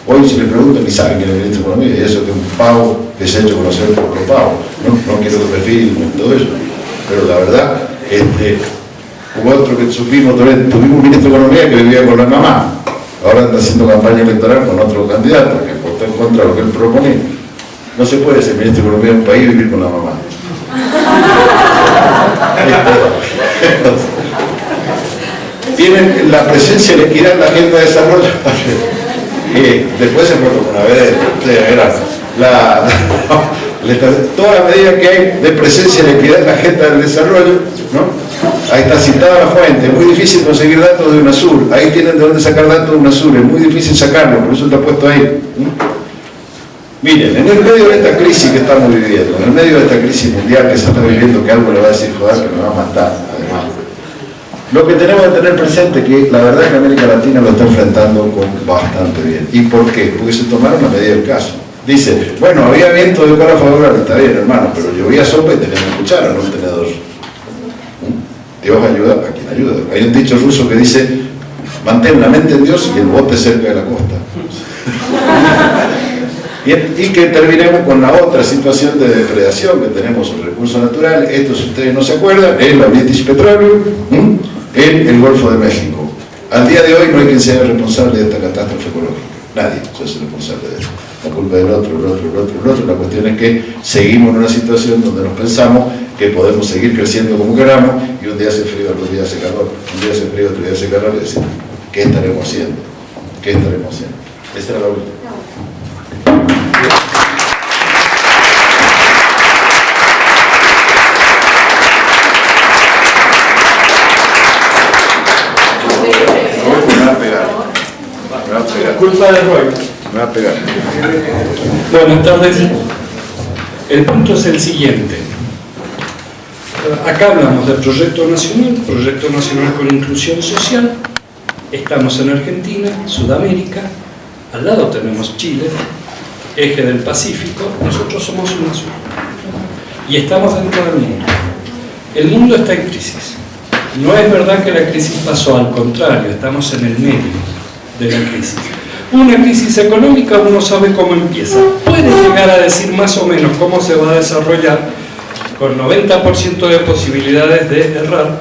Hoy, si le preguntan, ni saben quién es el ministro de Economía, y eso que es un pavo que se ha hecho conocer por los pavos. No quiero que refiren todo eso, pero la verdad, hubo otro que supimos, tuvimos un ministro de Economía que vivía con la mamá. Ahora anda haciendo campaña electoral con otro candidato que votó en contra de lo que él proponía. No se puede ser ministro de Economía de un país y vivir con la mamá. Tienen la presencia y la equidad en la agenda de desarrollo. Después se fue como una vez, toda la medida que hay de presencia y la equidad en la agenda del desarrollo, ¿no? Ahí está citada la fuente, es muy difícil conseguir datos de UNASUR, ahí tienen de dónde sacar datos de UNASUR, es muy difícil sacarlo, por eso está puesto ahí. Miren, en el medio de esta crisis que estamos viviendo, en el medio de esta crisis mundial que se está viviendo, que algo le va a decir, joder, que me va a matar, además. Lo que tenemos que tener presente es que la verdad es que América Latina lo está enfrentando con bastante bien. ¿Y por qué? Porque se tomaron la medida del caso. Dice, bueno, había viento de cara favorable, está bien, hermano, pero llovía sopa y teníamos cuchara, no un tenedor. Dios ayuda a quien ayuda. Hay un dicho ruso que dice, mantén la mente en Dios y el bote cerca de la costa. Y que terminemos con la otra situación de depredación que tenemos en recursos naturales. Esto, si ustedes no se acuerdan, es la British Petroleum en el Golfo de México. Al día de hoy no hay quien sea responsable de esta catástrofe ecológica. Nadie se hace responsable de eso. La culpa del otro, el otro, el otro, el otro. La cuestión es que seguimos en una situación donde nos pensamos que podemos seguir creciendo como queramos y un día hace frío, otro día hace calor, un día hace frío, otro día hace calor y decimos, ¿qué estaremos haciendo? ¿Qué estaremos haciendo? Esta era la última. Culpa de Roy. Me va a pegar. Buenas tardes. El punto es el siguiente. Acá hablamos del proyecto nacional con inclusión social. Estamos en Argentina, Sudamérica, al lado tenemos Chile, eje del Pacífico, nosotros somos UNASUR. Y estamos dentro del mundo. El mundo está en crisis. No es verdad que la crisis pasó, al contrario, estamos en el medio de la crisis. Una crisis económica uno sabe cómo empieza. Puede llegar a decir más o menos cómo se va a desarrollar con 90% de posibilidades de errar.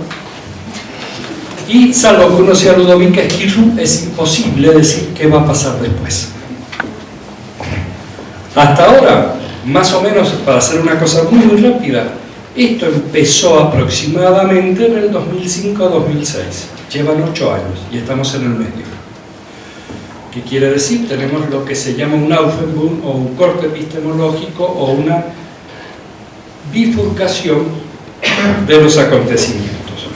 Y salvo que uno sea Ludovica Esquirru, es imposible decir qué va a pasar después. Hasta ahora, más o menos, para hacer una cosa muy rápida, esto empezó aproximadamente en el 2005-2006. Llevan 8 años y estamos en el medio. ¿Qué quiere decir? Tenemos lo que se llama un Aufenboom o un corte epistemológico o una bifurcación de los acontecimientos.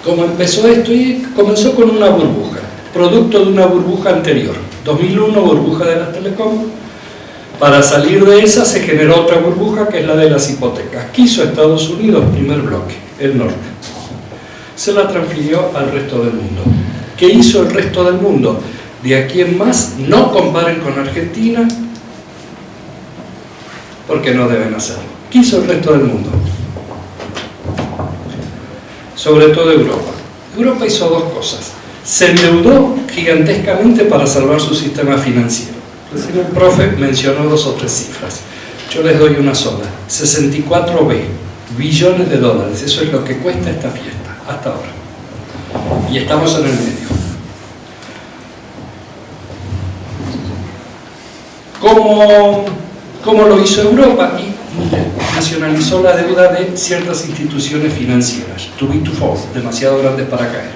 ¿Cómo empezó esto? Y comenzó con una burbuja, producto de una burbuja anterior. 2001, burbuja de las telecom. Para salir de esa se generó otra burbuja que es la de las hipotecas. Quiso Estados Unidos, primer bloque, el norte. Se la transfirió al resto del mundo. ¿Qué hizo el resto del mundo? De aquí en más, no comparen con Argentina, porque no deben hacerlo. ¿Qué hizo el resto del mundo? Sobre todo Europa. Europa hizo dos cosas. Se endeudó gigantescamente para salvar su sistema financiero. Recién el profe mencionó 2 o 3 cifras. Yo les doy una sola. 64 billones de dólares. Eso es lo que cuesta esta fiesta, hasta ahora. Y estamos en el medio. ¿Cómo lo hizo Europa? Y nacionalizó la deuda de ciertas instituciones financieras. Too big to fall, demasiado grandes para caer.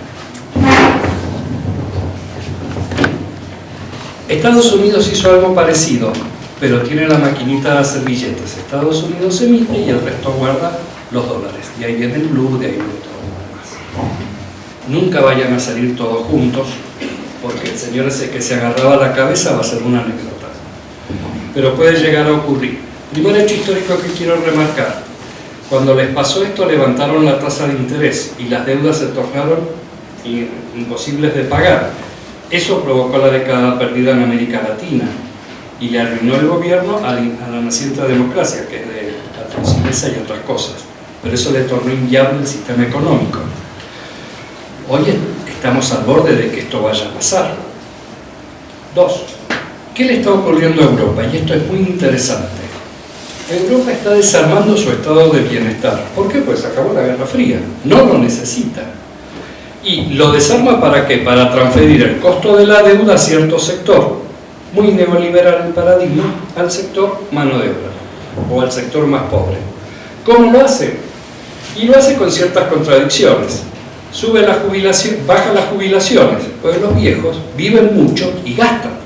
Estados Unidos hizo algo parecido, pero tiene la maquinita de hacer billetes. Estados Unidos emite y el resto guarda los dólares. De ahí viene el blue, de ahí viene todo lo demás. Nunca vayan a salir todos juntos, porque el señor ese que se agarraba la cabeza va a ser una anécdota. Pero puede llegar a ocurrir. Primer hecho histórico que quiero remarcar: cuando les pasó esto, levantaron la tasa de interés y las deudas se tornaron imposibles de pagar. Eso provocó la década perdida en América Latina y le arruinó el gobierno a la naciente democracia, que es de Patricio Mesa y otras cosas. Pero eso le tornó inviable el sistema económico. Hoy estamos al borde de que esto vaya a pasar. 2. ¿Qué le está ocurriendo a Europa? Y esto es muy interesante. Europa está desarmando su estado de bienestar. ¿Por qué? Pues acabó la Guerra Fría. No lo necesita. ¿Y lo desarma para qué? Para transferir el costo de la deuda a cierto sector. Muy neoliberal el paradigma, al sector mano de obra o al sector más pobre. ¿Cómo lo hace? Y lo hace con ciertas contradicciones. Sube la jubilación, baja las jubilaciones, pues los viejos viven mucho y gastan.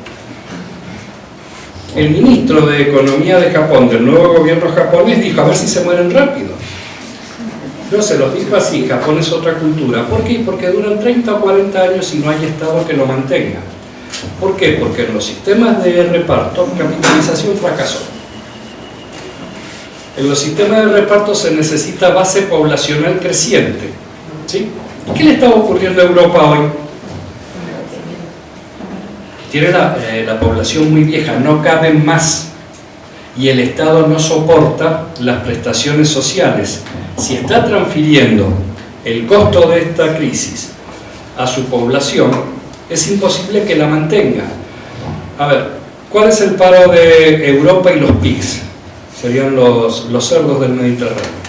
El ministro de Economía de Japón, del nuevo gobierno japonés, dijo a ver si se mueren rápido. No se los dijo así, Japón es otra cultura. ¿Por qué? Porque duran 30 o 40 años y no hay Estado que lo mantenga. ¿Por qué? Porque en los sistemas de reparto, capitalización fracasó. En los sistemas de reparto se necesita base poblacional creciente. ¿Sí? ¿Y qué le está ocurriendo a Europa hoy? Tiene la población muy vieja, no caben más. Y el Estado no soporta las prestaciones sociales. Si está transfiriendo el costo de esta crisis a su población, es imposible que la mantenga. A ver, ¿cuál es el paro de Europa y los pigs? Serían los cerdos del Mediterráneo.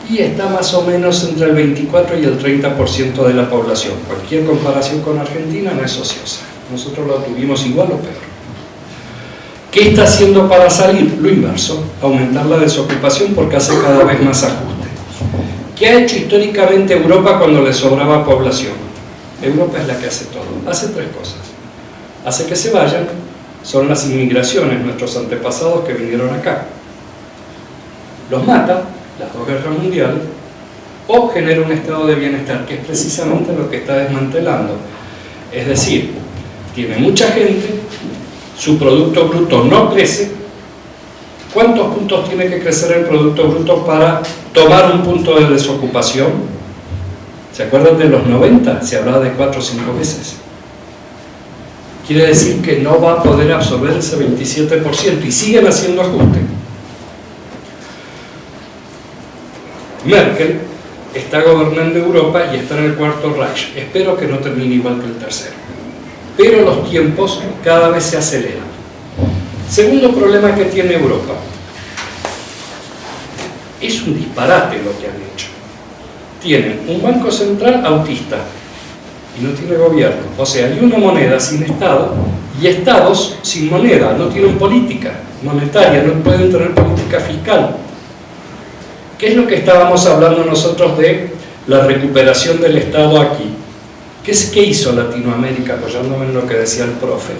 Y está más o menos entre el 24 y el 30% de la población. Cualquier comparación con Argentina no es ociosa. Nosotros lo tuvimos igual o peor. ¿Qué está haciendo para salir? Lo inverso, aumentar la desocupación porque hace cada vez más ajuste. ¿Qué ha hecho históricamente Europa cuando le sobraba población? Europa es la que hace todo. Hace tres cosas. Hace que se vayan, son las inmigraciones, nuestros antepasados que vinieron acá. Los mata, las dos guerras mundiales, o genera un estado de bienestar, que es precisamente lo que está desmantelando. Es decir, tiene mucha gente, su Producto Bruto no crece. ¿Cuántos puntos tiene que crecer el Producto Bruto para tomar un punto de desocupación? ¿Se acuerdan de los 90? Se hablaba de 4 o 5 veces. Quiere decir que no va a poder absorber ese 27% y siguen haciendo ajuste. Merkel está gobernando Europa y está en el cuarto Reich. Espero que no termine igual que el tercero. Pero los tiempos cada vez se aceleran. Segundo problema que tiene Europa. Es un disparate lo que han hecho. Tienen un banco central autista y no tiene gobierno. O sea, hay una moneda sin Estado y estados sin moneda. No tienen política monetaria, no pueden tener política fiscal. ¿Qué es lo que estábamos hablando nosotros de la recuperación del Estado aquí? ¿Qué hizo Latinoamérica, apoyándome en lo que decía el profe?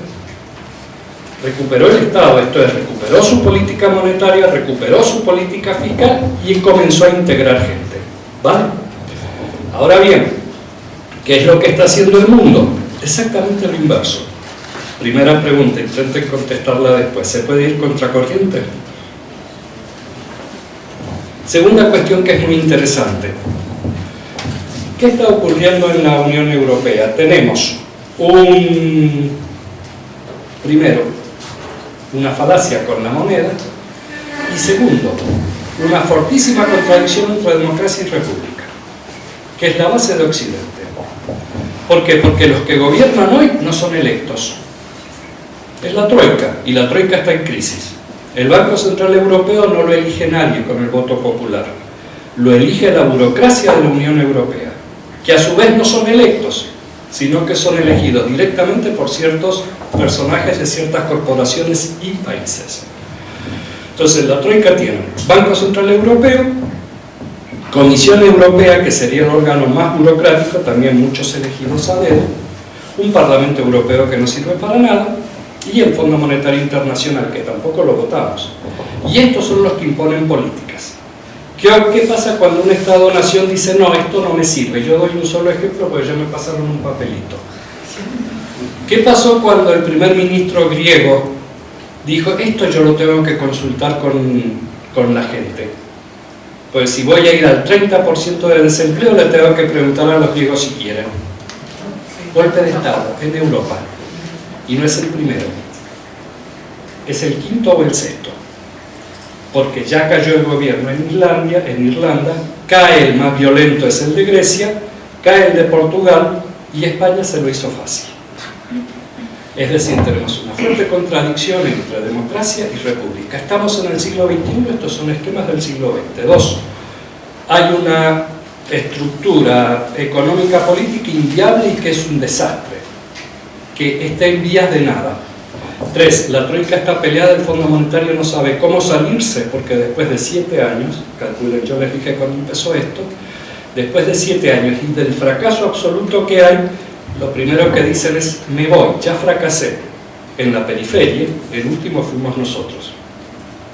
Recuperó el Estado, esto es, recuperó su política monetaria, recuperó su política fiscal y comenzó a integrar gente. ¿Vale? Ahora bien, ¿qué es lo que está haciendo el mundo? Exactamente lo inverso. Primera pregunta, intenten contestarla después. ¿Se puede ir contracorriente? Segunda cuestión que es muy interesante. ¿Qué está ocurriendo en la Unión Europea? Tenemos primero, una falacia con la moneda y segundo, una fortísima contradicción entre democracia y república, que es la base de Occidente. ¿Por qué? Porque los que gobiernan hoy no son electos. Es la Troika, y la Troika está en crisis. El Banco Central Europeo no lo elige nadie con el voto popular. Lo elige la burocracia de la Unión Europea, que a su vez no son electos, sino que son elegidos directamente por ciertos personajes de ciertas corporaciones y países. Entonces la Troika tiene Banco Central Europeo, Comisión Europea, que sería el órgano más burocrático, también muchos elegidos a dedo, un Parlamento Europeo que no sirve para nada, y el Fondo Monetario Internacional, que tampoco lo votamos. Y estos son los que imponen políticas. ¿Qué pasa cuando un Estado-nación dice, no, esto no me sirve? Yo doy un solo ejemplo porque ya me pasaron un papelito. ¿Qué pasó cuando el primer ministro griego dijo, esto yo lo tengo que consultar con la gente? Pues si voy a ir al 30% de desempleo, le tengo que preguntar a los griegos si quieren. Golpe de Estado en Europa. Y no es el primero. Es el quinto o el sexto. Porque ya cayó el gobierno en Irlanda, cae el más violento, es el de Grecia, cae el de Portugal y España se lo hizo fácil. Es decir, tenemos una fuerte contradicción entre democracia y república. Estamos en el siglo XXI, estos son esquemas del siglo XX. Dos, hay una estructura económica política inviable y que es un desastre, que está en vías de nada. 3. La troika está peleada, el Fondo Monetario no sabe cómo salirse, porque después de 7 años, calculen, yo les dije cuando empezó esto, después de 7 años y del fracaso absoluto que hay, lo primero que dicen es, me voy, ya fracasé. En la periferia, el último fuimos nosotros,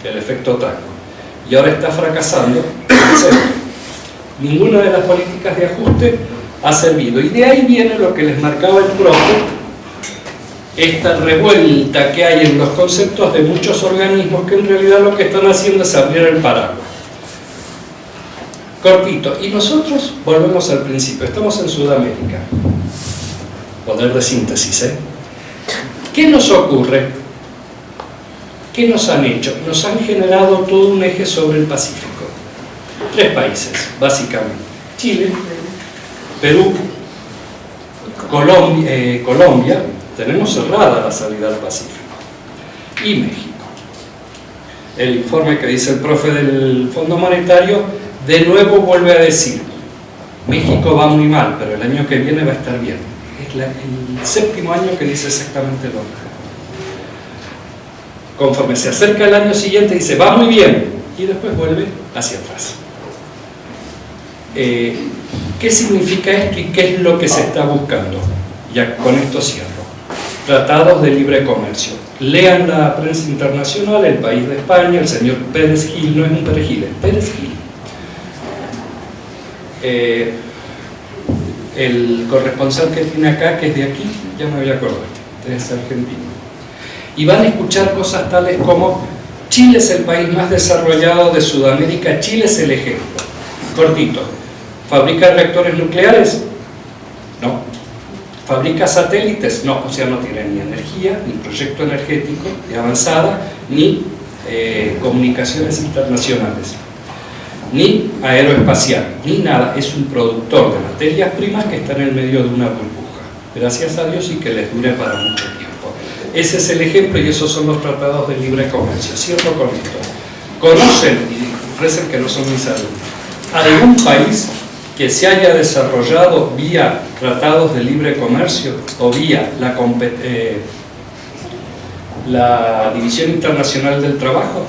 el efecto tango. Y ahora está fracasando el centro. Ninguna de las políticas de ajuste ha servido. Y de ahí viene lo que les marcaba el profe, esta revuelta que hay en los conceptos de muchos organismos que en realidad lo que están haciendo es abrir el paraguas. Cortito. Y nosotros volvemos al principio. Estamos en Sudamérica. Poder de síntesis, ¿eh? ¿Qué nos ocurre? ¿Qué nos han hecho? Nos han generado todo un eje sobre el Pacífico. 3 países, básicamente. Chile, Perú, Colombia, tenemos cerrada la salida al Pacífico. Y México. El informe que dice el profe del Fondo Monetario, de nuevo vuelve a decir, México va muy mal, pero el año que viene va a estar bien. Es el 7º año que dice exactamente lo mismo. Conforme se acerca el año siguiente dice, va muy bien, y después vuelve hacia atrás. ¿Qué significa esto y qué es lo que se está buscando? Ya con esto cierro. Tratados de libre comercio. Lean la prensa internacional, El País de España, el señor Pérez Gil, no es un perejil, es Pérez Gil. El corresponsal que tiene acá, que es de aquí, ya me voy a acordar, es argentino. Y van a escuchar cosas tales como Chile es el país más desarrollado de Sudamérica, Chile es el ejemplo. Cortito. ¿Fabrica reactores nucleares? No. ¿Fabrica satélites? No, o sea, no tiene ni energía, ni proyecto energético de avanzada, ni comunicaciones internacionales, ni aeroespacial, ni nada. Es un productor de materias primas que está en el medio de una burbuja. Gracias a Dios y que les dure para mucho tiempo. Ese es el ejemplo y esos son los tratados de libre comercio. Cierro con esto. ¿Conocen, y recen que no son mis alumnos, algún país que se haya desarrollado vía tratados de libre comercio o vía la División Internacional del Trabajo?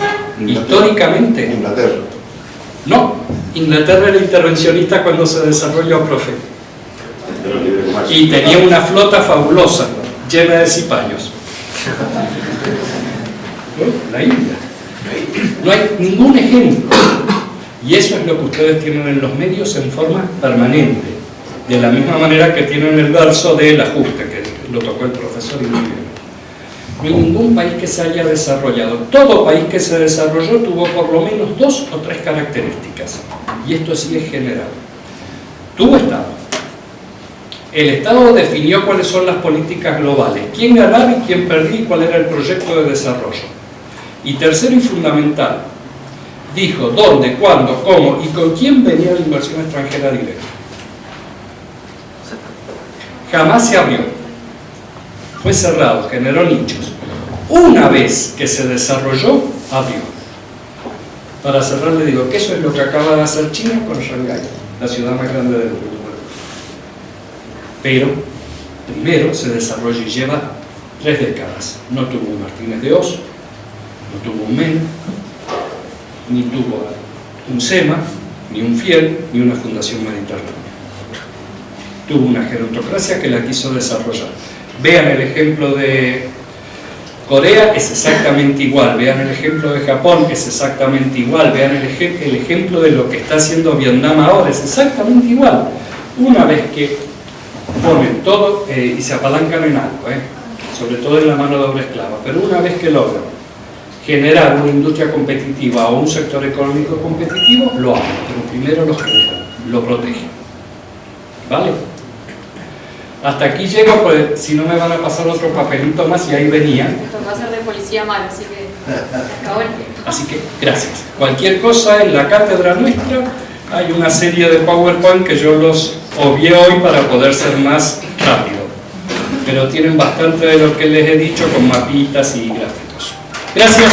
Históricamente. Inglaterra. No, Inglaterra era intervencionista cuando se desarrolló, profe. Y tenía una flota fabulosa, llena de cipayos. La India. No hay ningún ejemplo. Y eso es lo que ustedes tienen en los medios en forma permanente. De la misma manera que tienen el verso del ajuste, que lo tocó el profesor y muy bien. No hay ningún país que se haya desarrollado. Todo país que se desarrolló tuvo por lo menos 2 o 3 características. Y esto sí es general. Tuvo Estado. El Estado definió cuáles son las políticas globales, quién ganaba y quién perdía y cuál era el proyecto de desarrollo. Y tercero y fundamental, dijo dónde, cuándo, cómo y con quién venía la inversión extranjera directa. Jamás se abrió. Fue cerrado, generó nichos. Una vez que se desarrolló, abrió. Para cerrar le digo que eso es lo que acaba de hacer China con Shanghái, la ciudad más grande del mundo. Pero primero se desarrolló y lleva 3 décadas. No tuvo un Martínez de Oz, no tuvo un MEN, ni tuvo un SEMA, ni un FIEL, ni una Fundación Mediterránea. Tuvo una gerontocracia que la quiso desarrollar. Vean el ejemplo de Corea, es exactamente igual. Vean el ejemplo de Japón, es exactamente igual. Vean el ejemplo de lo que está haciendo Vietnam ahora, es exactamente igual. Una vez que ponen todo y se apalancan en algo, sobre todo en la mano de obra esclava, pero una vez que logran generar una industria competitiva o un sector económico competitivo, lo hacen, pero primero lo generan, lo protegen. ¿Vale? Hasta aquí llego, pues si no me van a pasar otro papelito más y ahí venía. Esto va a ser de policía malo, así que acabó el tiempo. Así que, gracias. Cualquier cosa en la cátedra nuestra, hay una serie de PowerPoint que yo los obvié hoy para poder ser más rápido. Pero tienen bastante de lo que les he dicho con mapitas y gráficos. Gracias.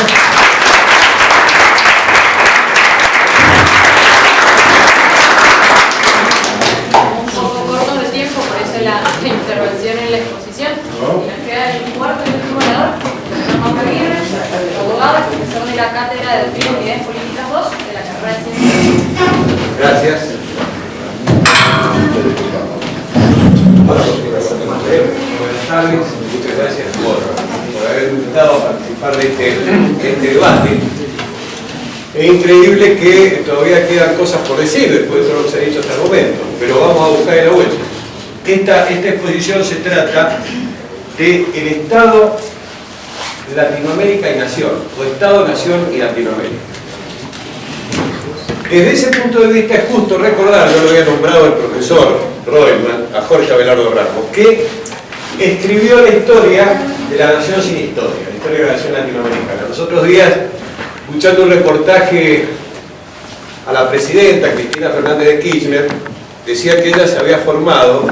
Un poco corto de tiempo, por eso la intervención en la exposición. Y nos queda el cuarto y último orador. participar de este debate. Es increíble que todavía quedan cosas por decir después de todo lo que se ha dicho hasta el momento, pero vamos a buscar la vuelta. Esta exposición se trata del Estado, Latinoamérica y Nación, o Estado, Nación y Latinoamérica. Desde ese punto de vista es justo recordar, yo lo había nombrado el profesor Reutemann, a Jorge Abelardo Ramos, que escribió la historia de la nación sin historia, la historia de la nación latinoamericana. Los otros días, escuchando un reportaje a la presidenta Cristina Fernández de Kirchner, decía que ella se había formado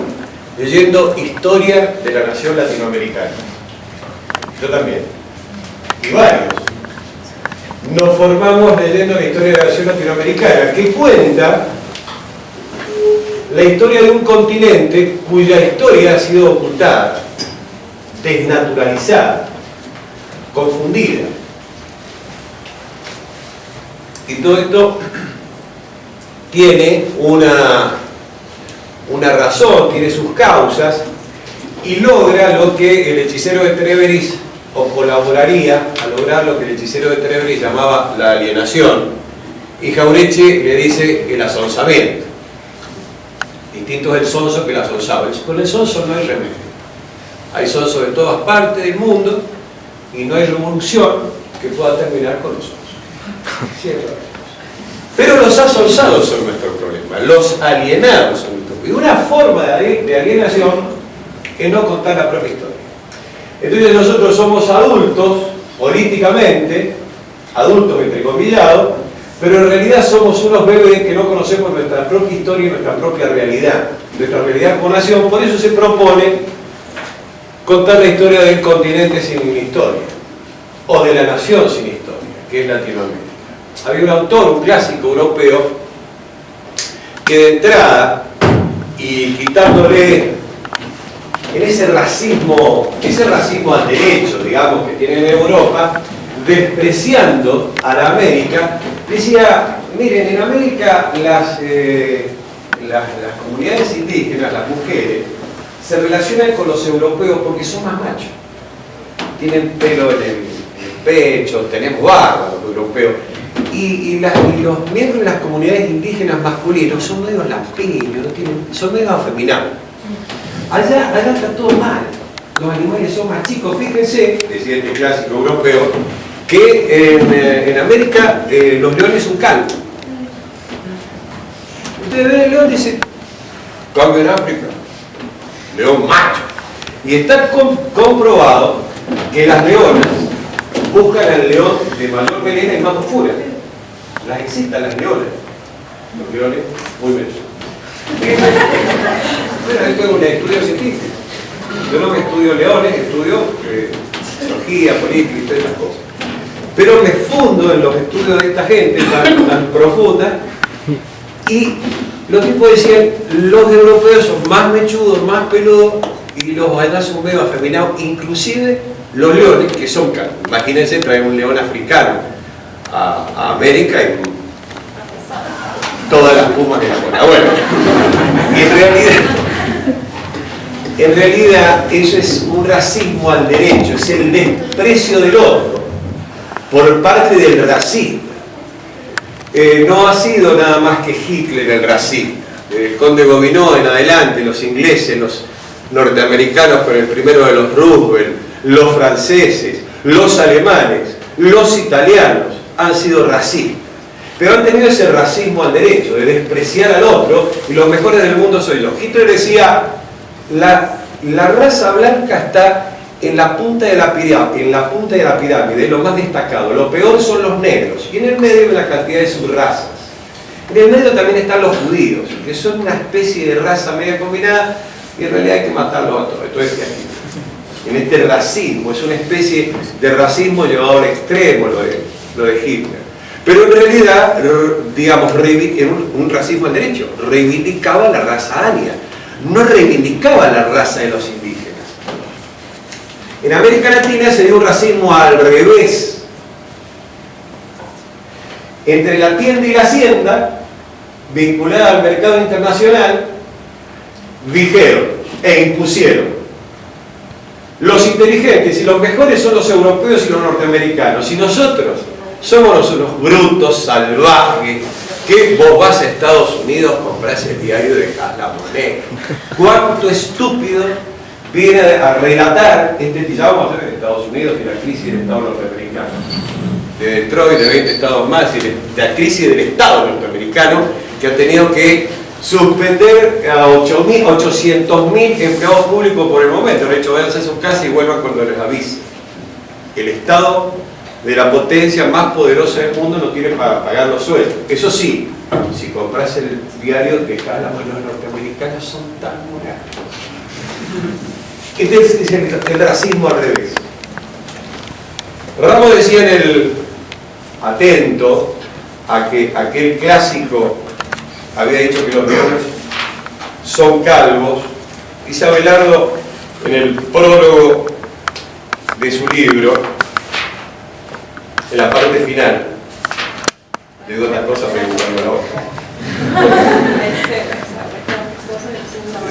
leyendo historia de la nación latinoamericana. Yo también. Y varios. Nos formamos leyendo la historia de la nación latinoamericana, que cuenta la historia de un continente cuya historia ha sido ocultada, desnaturalizada, confundida. Y todo esto tiene una razón, tiene sus causas, y logra lo que el hechicero de Tenebris, o colaboraría a lograr lo que el hechicero de Tenebris llamaba la alienación, y Jauretche le dice el asonsamiento. Distinto es el sonso que el asonsado. Con el sonso no hay remedio. Hay sonso de todas partes del mundo y no hay revolución que pueda terminar con los sonsos. Pero los asonsados son nuestro problema, los alienados son nuestro problema. Y una forma de alienación es no contar la propia historia. Entonces nosotros somos adultos, políticamente, adultos entrecomillados, pero en realidad somos unos bebés que no conocemos nuestra propia historia y nuestra propia realidad, nuestra realidad como nación. Por eso se propone contar la historia del continente sin historia, o de la nación sin historia, que es Latinoamérica. Había un autor, un clásico europeo, que de entrada, y quitándole en ese racismo al derecho, digamos, que tiene en Europa, despreciando a la América, decía, miren, en América las comunidades indígenas, las mujeres, se relacionan con los europeos porque son más machos. Tienen pelo en el pecho, tenemos barba los europeos. Y los miembros de las comunidades indígenas masculinos son medio lampiños, son medio afeminados. Allá está todo mal. Los animales son más chicos. Fíjense, decía este clásico europeo, que en América los leones son calvos. Ustedes ven el león y dicen, cambio en África, león macho. Y está comprobado que las leonas buscan al león de mayor melena y más oscura. Las excitan las leonas. Los leones muy bellos. Bueno, esto es un estudio científico. Yo no me estudio leones, estudio sociología, política y todas esas cosas. Pero me fundo en los estudios de esta gente tan profunda, y los tipos decían, los europeos son más mechudos, más peludos, y los allá son medio afeminados, inclusive los leones, que son calvos. Imagínense traer un león africano a América y todas las pumas que la ponen. Bueno, y en realidad eso es un racismo al derecho, es el desprecio del otro por parte del racista. No ha sido nada más que Hitler el racista. El conde Gobineau en adelante, los ingleses, los norteamericanos con el primero de los Roosevelt, los franceses, los alemanes, los italianos han sido racistas. Pero han tenido ese racismo al derecho, de despreciar al otro, y los mejores del mundo soy yo. Hitler decía, la raza blanca está en la punta de la pirámide, lo más destacado. Lo peor son los negros, y en el medio hay una cantidad de subrazas. En el medio también están los judíos, que son una especie de raza media combinada, y en realidad hay que matarlos a todos. Entonces, en este racismo, es una especie de racismo llevado al extremo, lo de Hitler. Pero en realidad, digamos, un racismo al derecho, reivindicaba la raza aria, no reivindicaba la raza de los indígenas. En América Latina se dio un racismo al revés. Entre la tienda y la hacienda, vinculada al mercado internacional, dijeron e impusieron Los inteligentes y los mejores son los europeos y los norteamericanos. Y nosotros somos unos brutos salvajes que vos vas a Estados Unidos, comprás el diario y dejás la moneda. ¿Cuánto estúpido viene a relatar ya vamos a ver en Estados Unidos y la crisis del Estado norteamericano? De Detroit, de 20 estados más, y de la crisis del Estado norteamericano, que ha tenido que suspender a 800.000 empleados públicos por el momento. De hecho, váyanse a sus casas y vuelvan cuando les avise. El Estado de la potencia más poderosa del mundo no tiene para pagar los sueldos. Eso sí, si compras el diario, dejás las manos norteamericanas, son tan morales. Este es el racismo al revés. Ramos decía en el atento a que aquel clásico había dicho que los leones son calvos. Dice Abelardo en el prólogo de su libro, en la parte final, le digo una cosa pero buscando la otra.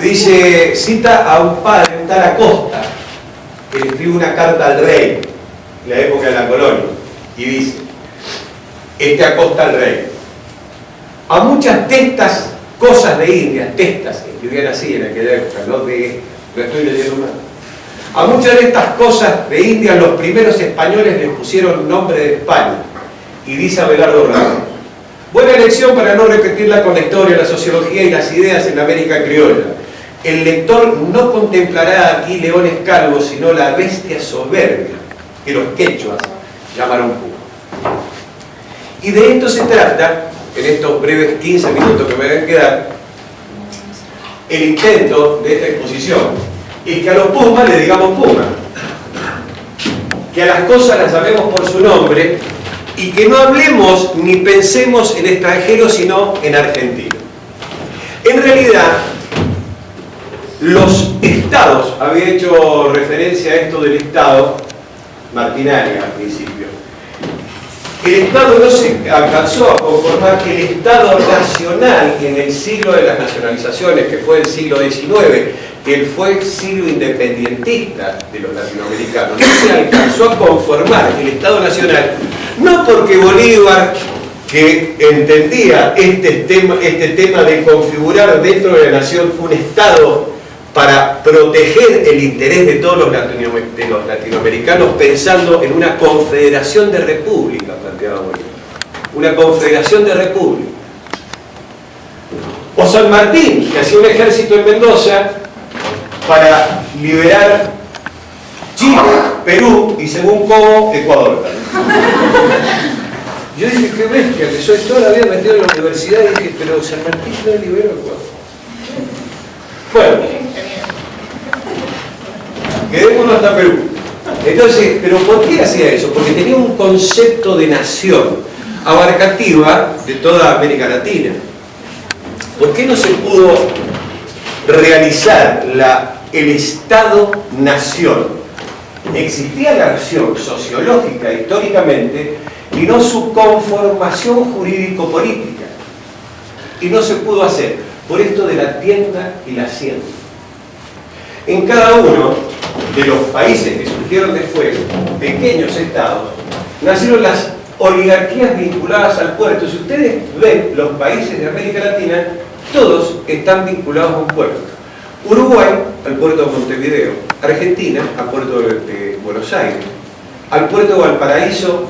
Dice, cita a un padre, un tal Acosta, que le escribe una carta al rey en la época de la colonia, y dice, Acosta al rey: a muchas de estas cosas de India, testas, escribían así en aquella época, no lo estoy leyendo mal. A muchas de estas cosas de India los primeros españoles les pusieron nombre de España. Y dice Abelardo Ramos: buena elección para no repetirla con la historia, la sociología y las ideas en la América criolla. El lector no contemplará aquí leones calvos, sino la bestia soberbia que los quechuas llamaron puma. Y de esto se trata, en estos breves 15 minutos que me deben quedar, el intento de esta exposición. Y que a los pumas le digamos puma. Que a las cosas las llamemos por su nombre y que no hablemos ni pensemos en extranjeros, sino en argentino. En realidad, los estados, había hecho referencia a esto del estado Martinari al principio. El Estado no se alcanzó a conformar. El Estado nacional en el siglo de las nacionalizaciones, que fue el siglo XIX, que fue el siglo independentista de los latinoamericanos, no se alcanzó a conformar el Estado nacional, no porque Bolívar, que entendía este tema de configurar dentro de la nación un Estado para proteger el interés de todos los latinoamericanos, pensando en una confederación de repúblicas, planteaba Bolívar. Una confederación de repúblicas. O San Martín, que hacía un ejército en Mendoza para liberar Chile, Perú y, según Cobo, Ecuador. Yo dije, qué bestia, que soy toda la vida metido en la universidad, y dije, pero San Martín no liberó Ecuador. Bueno, quedémonos hasta Perú. Entonces, ¿pero por qué hacía eso? Porque tenía un concepto de nación abarcativa de toda América Latina. ¿Por qué no se pudo realizar el Estado-nación? Existía la nación sociológica históricamente y no su conformación jurídico-política. Y no se pudo hacer por esto de la tienda y la hacienda. En cada uno de los países que surgieron después, pequeños estados, nacieron las oligarquías vinculadas al puerto. Si ustedes ven los países de América Latina, todos están vinculados a un puerto. Uruguay al puerto de Montevideo, Argentina al puerto de Buenos Aires, al puerto de Valparaíso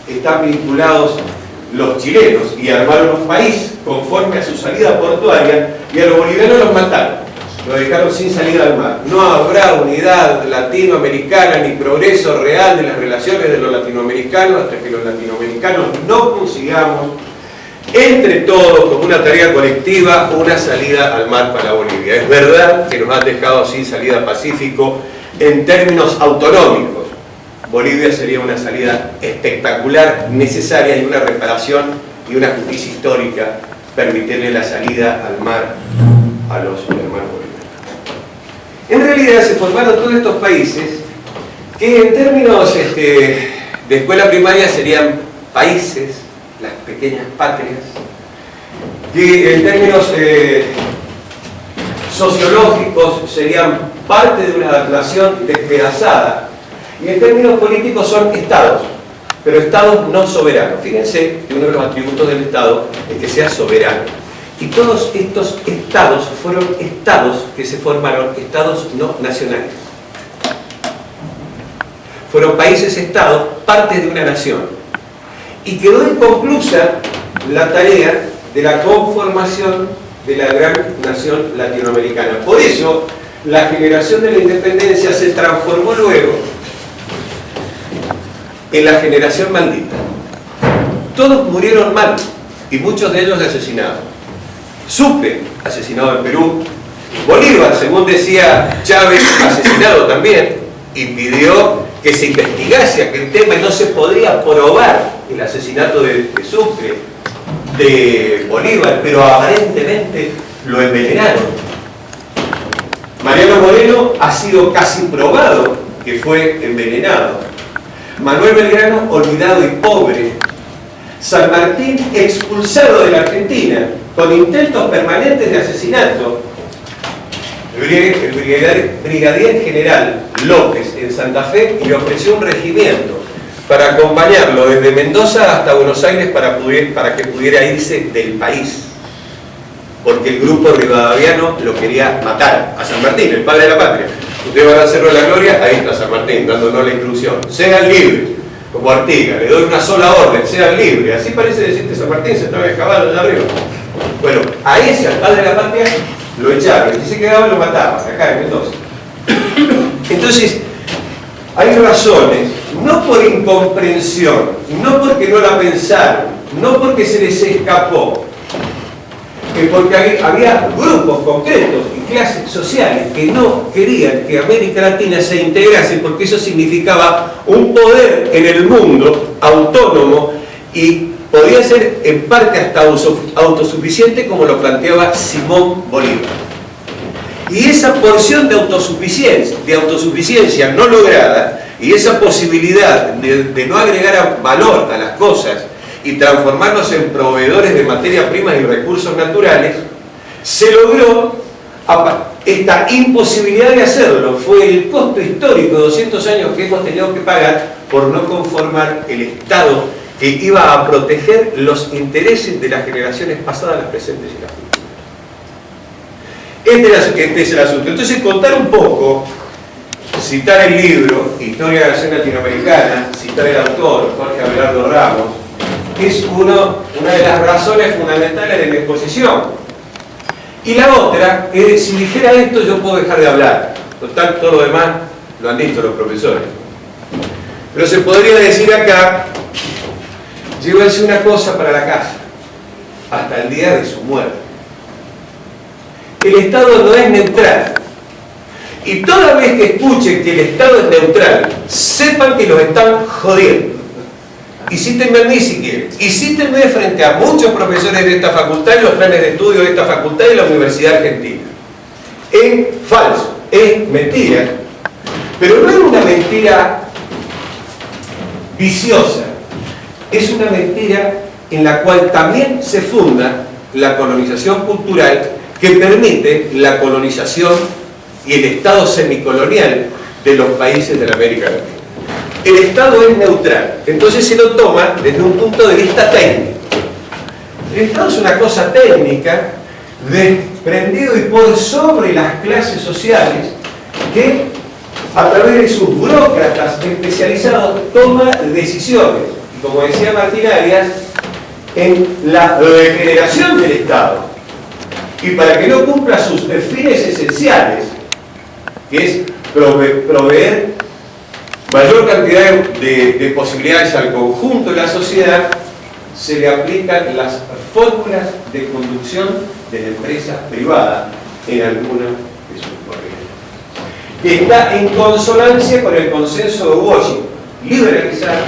están vinculados los chilenos y armaron un país conforme a su salida portuaria, y a los bolivianos los mataron, los dejaron sin salida al mar. No habrá unidad latinoamericana ni progreso real de las relaciones de los latinoamericanos hasta que los latinoamericanos no consigamos entre todos, como una tarea colectiva, una salida al mar para Bolivia. Es verdad que nos han dejado sin salida Pacífico en términos autonómicos. Bolivia sería una salida espectacular, necesaria, y una reparación y una justicia histórica permitirle la salida al mar a los hermanos bolivianos. En realidad se formaron todos estos países que en términos de escuela primaria serían países, las pequeñas patrias, que en términos sociológicos serían parte de una nación despedazada, y en términos políticos son estados, pero estados no soberanos. Fíjense que uno de los atributos del Estado es que sea soberano. Y todos estos estados fueron estados que se formaron, estados no nacionales. Fueron países-estados, partes de una nación. Y quedó inconclusa la tarea de la conformación de la gran nación latinoamericana. Por eso, la generación de la independencia se transformó luego en la generación maldita. Todos murieron mal, y muchos de ellos asesinados. Sucre, asesinado en Perú. Bolívar, según decía Chávez, asesinado también, y pidió que se investigase aquel tema y no se podría probar el asesinato de Sucre, de Bolívar, pero aparentemente lo envenenaron. Mariano Moreno ha sido casi probado que fue envenenado. Manuel Belgrano, olvidado y pobre. San Martín, expulsado de la Argentina, con intentos permanentes de asesinato. El brigadier general López en Santa Fe le ofreció un regimiento para acompañarlo desde Mendoza hasta Buenos Aires para que pudiera irse del país, porque el grupo rivadaviano lo quería matar a San Martín, el padre de la patria. Ustedes van al Cerro de la Gloria, ahí está San Martín dándonos la instrucción: sean libres, como Artigas, le doy una sola orden, sean libres. Así parece decirte San Martín, se estaba excavando allá arriba. Bueno, a ese, al padre de la patria, lo echaron, y si se quedaba lo mataban, acá en Mendoza. Entonces, hay razones, no por incomprensión, no porque no la pensaron, no porque se les escapó, porque había grupos concretos y clases sociales que no querían que América Latina se integrase, porque eso significaba un poder en el mundo autónomo y podía ser en parte hasta autosuficiente, como lo planteaba Simón Bolívar. Y esa porción de autosuficiencia no lograda, y esa posibilidad de no agregar valor a las cosas y transformarnos en proveedores de materia prima y recursos naturales, se logró. Esta imposibilidad de hacerlo fue el costo histórico de 200 años que hemos tenido que pagar por no conformar el Estado que iba a proteger los intereses de las generaciones pasadas, las presentes y las futuras. Este es el asunto. Entonces, contar un poco, citar el libro Historia de la Nación Latinoamericana, citar el autor Jorge Abelardo Ramos, es una de las razones fundamentales de mi exposición. Y la otra es, si dijera esto yo puedo dejar de hablar. Total, todo lo demás lo han dicho los profesores. Pero se podría decir acá: llévense una cosa para la casa, hasta el día de su muerte. El Estado no es neutral. Y toda vez que escuchen que el Estado es neutral, sepan que los están jodiendo. Y cítenme a mí si quieren. Y cítenme frente a muchos profesores de esta facultad y los planes de estudio de esta facultad y la Universidad Argentina. Es falso, es mentira. Pero no es una mentira viciosa. Es una mentira en la cual también se funda la colonización cultural, que permite la colonización y el Estado semicolonial de los países de la América Latina. El Estado es neutral, entonces se lo toma desde un punto de vista técnico. El Estado es una cosa técnica, desprendido y por sobre las clases sociales, que a través de sus burócratas especializados toma decisiones. Y como decía Martín Arias, en la degeneración del Estado. Y para que no cumpla sus fines esenciales, que es proveer mayor cantidad de posibilidades al conjunto de la sociedad, se le aplican las fórmulas de conducción de la empresa privada en alguna de sus corrientes. Está en consonancia con el consenso de Washington: liberalizar,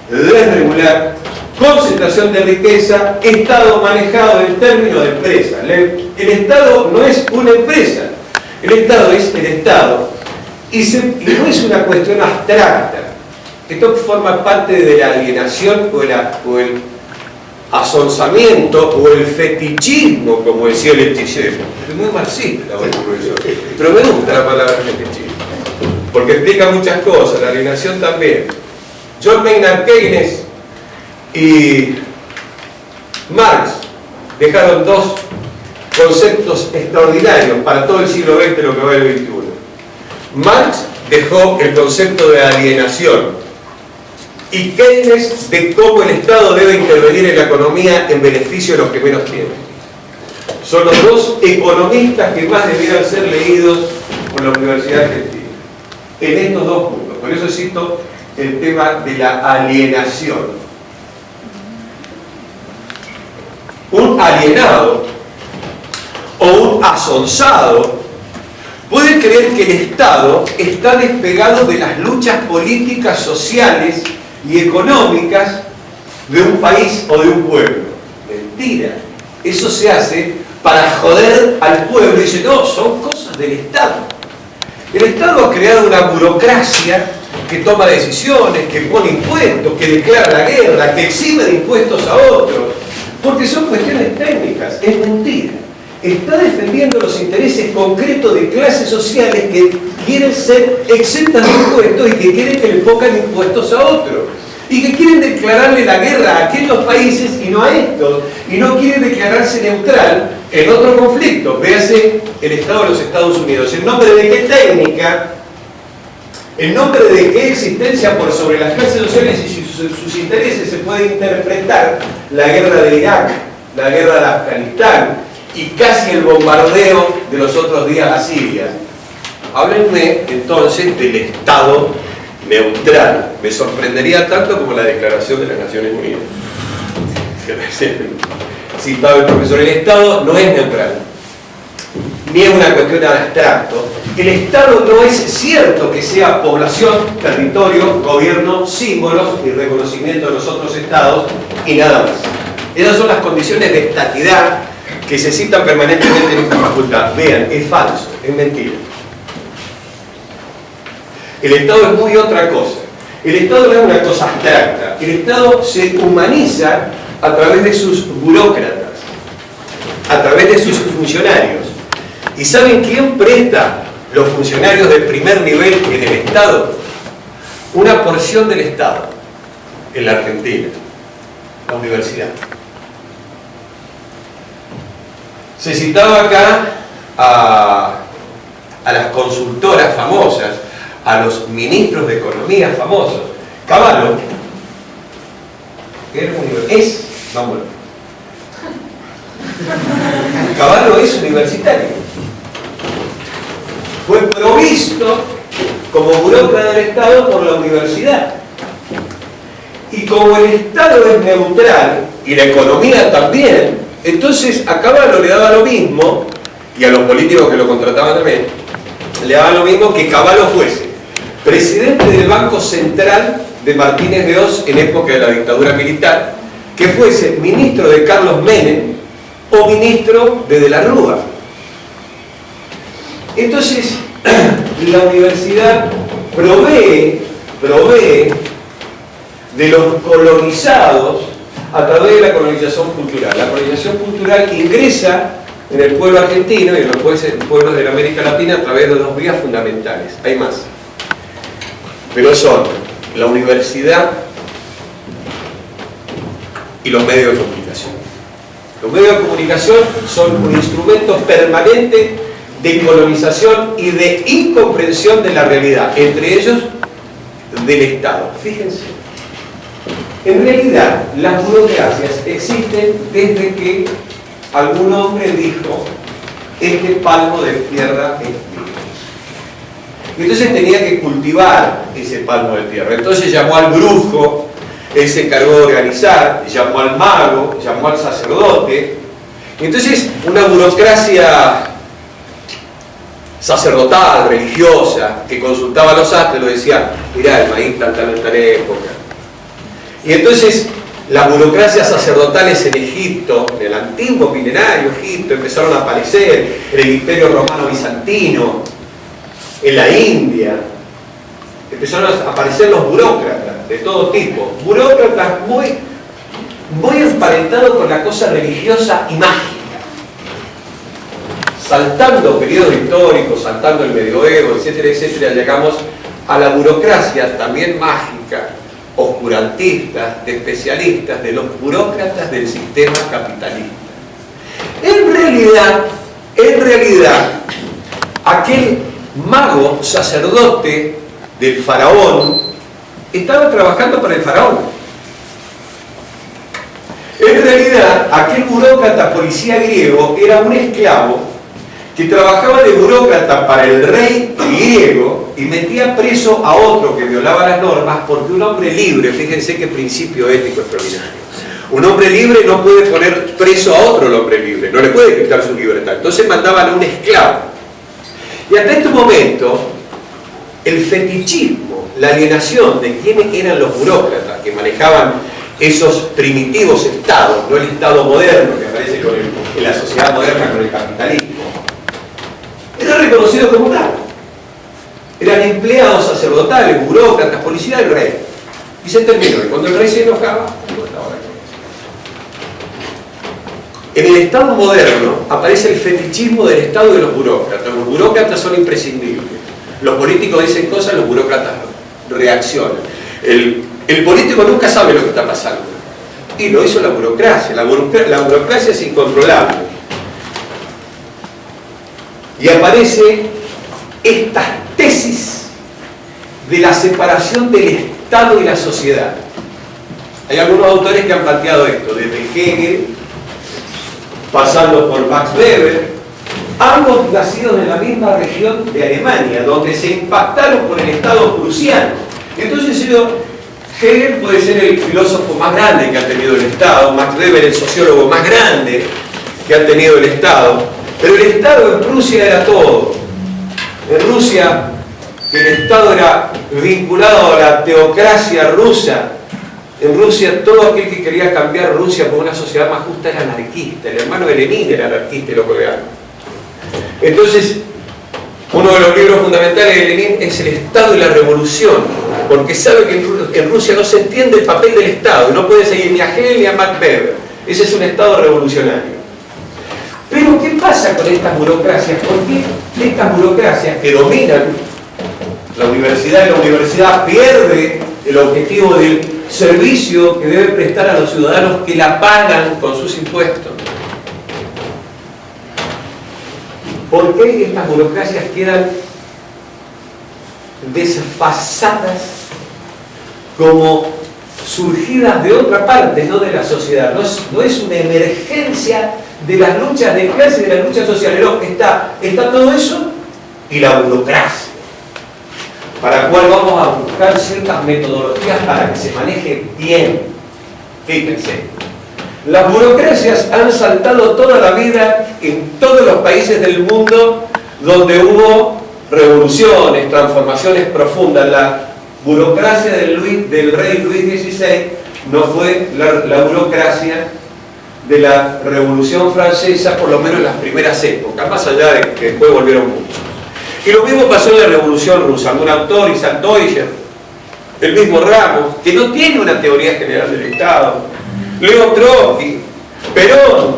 desregular, concentración de riqueza, Estado manejado en términos de empresa. El Estado no es una empresa, el Estado es el Estado. Y no es una cuestión abstracta. Esto forma parte de la alienación o asonsamiento o el fetichismo, como decía el hechicero. Es muy marxista, profesor, pero me gusta la palabra fetichismo, porque explica muchas cosas, la alienación también. John Maynard Keynes y Marx dejaron dos conceptos extraordinarios para todo el siglo XX, lo que va del XXI. Marx dejó el concepto de alienación y Keynes de cómo el Estado debe intervenir en la economía en beneficio de los que menos tienen. Son los dos economistas que más debieran ser leídos por la Universidad Argentina, en estos dos puntos. Por eso cito el tema de la alienación. Un alienado o un asonsado puede creer que el Estado está despegado de las luchas políticas, sociales y económicas de un país o de un pueblo. Mentira. Eso se hace para joder al pueblo y dice, no, son cosas del Estado. El Estado ha creado una burocracia que toma decisiones, que pone impuestos, que declara la guerra, que exime de impuestos a otros, porque son cuestiones técnicas. Es mentira. Está defendiendo los intereses concretos de clases sociales que quieren ser exentas de impuestos y que quieren que le pongan impuestos a otros. Y que quieren declararle la guerra a aquellos países y no a estos. Y no quieren declararse neutral en otro conflicto. Véase el Estado de los Estados Unidos. ¿En nombre de qué técnica? ¿En nombre de qué existencia por sobre las clases sociales y sus intereses se puede interpretar la guerra de Irak, la guerra de Afganistán y casi el bombardeo de los otros días a Siria? Háblenme entonces del Estado neutral. Me sorprendería tanto como la Declaración de las Naciones Unidas. Citado el profesor, el Estado no es neutral, ni es una cuestión de abstracto. El Estado no es cierto que sea población, territorio, gobierno, símbolos y reconocimiento de los otros estados y nada más. Esas son las condiciones de estatidad que se citan permanentemente en esta facultad. Vean, es falso, es mentira. El Estado es muy otra cosa. El Estado no es una cosa abstracta. El Estado se humaniza a través de sus burócratas, a través de sus funcionarios. ¿Y saben quién presta los funcionarios del primer nivel en el Estado? Una porción del Estado en la Argentina, la universidad. Se citaba acá a las consultoras famosas, a los ministros de economía famosos. Cavallo Cavallo es universitario. Fue provisto como burócrata del Estado por la universidad. Y como el Estado es neutral, y la economía también, entonces a Cavallo le daba lo mismo, y a los políticos que lo contrataban también, le daba lo mismo que Cavallo fuese presidente del Banco Central de Martínez de Oz en época de la dictadura militar, que fuese ministro de Carlos Menem o ministro de la Rúa. Entonces, la universidad provee de los colonizados a través de la colonización cultural. La colonización cultural ingresa en el pueblo argentino y en los pueblos de la América Latina a través de dos vías fundamentales. Hay más. Pero son la universidad y los medios de comunicación. Los medios de comunicación son un instrumento permanente de colonización y de incomprensión de la realidad, entre ellos del Estado. Fíjense, en realidad las burocracias existen desde que algún hombre dijo: este palmo de tierra es mío. Y entonces tenía que cultivar ese palmo de tierra. Entonces llamó al brujo, él se encargó de organizar, llamó al mago, llamó al sacerdote. Y entonces una burocracia sacerdotal, religiosa, que consultaba a los astros, lo decía: mirá, el maíz está en tal época. Y entonces las burocracias sacerdotales en Egipto, en el antiguo milenario Egipto, empezaron a aparecer, en el Imperio Romano Bizantino, en la India, empezaron a aparecer los burócratas de todo tipo, burócratas muy muy emparentado con la cosa religiosa y mágica. Saltando periodos históricos, saltando el medioevo, etcétera, etcétera, llegamos a la burocracia también mágica, oscurantista, de especialistas, de los burócratas del sistema capitalista. En realidad, aquel mago sacerdote del faraón estaba trabajando para el faraón. En realidad, aquel burócrata policía griego era un esclavo que trabajaba de burócrata para el rey griego y metía preso a otro que violaba las normas, porque un hombre libre, fíjense qué principio ético extraordinario, un hombre libre no puede poner preso a otro hombre libre, no le puede quitar su libertad. Entonces mandaban a un esclavo. Y hasta este momento, el fetichismo, la alienación de quiénes eran los burócratas que manejaban esos primitivos estados, no el estado moderno que aparece en la sociedad moderna con el capitalismo, era reconocido como tal. Eran empleados sacerdotales, burócratas, policía del rey. Y se terminó. Y cuando el rey se enojaba, en el Estado moderno aparece el fetichismo del Estado de los burócratas. Los burócratas son imprescindibles. Los políticos dicen cosas, los burócratas reaccionan. El político nunca sabe lo que está pasando. Y lo hizo la burocracia. La burocracia es incontrolable. Y aparece estas tesis de la separación del Estado y la sociedad. Hay algunos autores que han planteado esto, desde Hegel, pasando por Max Weber, ambos nacidos en la misma región de Alemania, donde se impactaron por el Estado prusiano. Entonces, Hegel puede ser el filósofo más grande que ha tenido el Estado, Max Weber el sociólogo más grande que ha tenido el Estado, pero el Estado en Prusia era todo. En Rusia, el Estado era vinculado a la teocracia rusa. En Rusia, todo aquel que quería cambiar Rusia por una sociedad más justa era anarquista. El hermano de Lenin era anarquista y lo colgaron. Entonces, uno de los libros fundamentales de Lenin es El Estado y la Revolución, porque sabe que en Rusia no se entiende el papel del Estado, y no puede seguir ni a Hegel ni a Max Weber. Ese es un Estado revolucionario. Pero, ¿qué pasa con estas burocracias? Porque estas burocracias que dominan la universidad, y la universidad pierde el objetivo del servicio que debe prestar a los ciudadanos que la pagan con sus impuestos. ¿Por qué estas burocracias quedan desfasadas, como surgidas de otra parte, no de la sociedad? No es una emergencia de las luchas de clase y de las luchas sociales, no, está todo eso y la burocracia, para la cual vamos a buscar ciertas metodologías para que se maneje bien. Fíjense, las burocracias han saltado toda la vida en todos los países del mundo donde hubo revoluciones, transformaciones profundas. La burocracia del rey Luis XVI no fue la burocracia de la Revolución Francesa, por lo menos en las primeras épocas, más allá de que después volvieron muchos. Y lo mismo pasó en la Revolución Rusa. Algún autor, Isaac Deutscher, el mismo Ramos, que no tiene una teoría general del Estado, Leo Trotsky, Perón,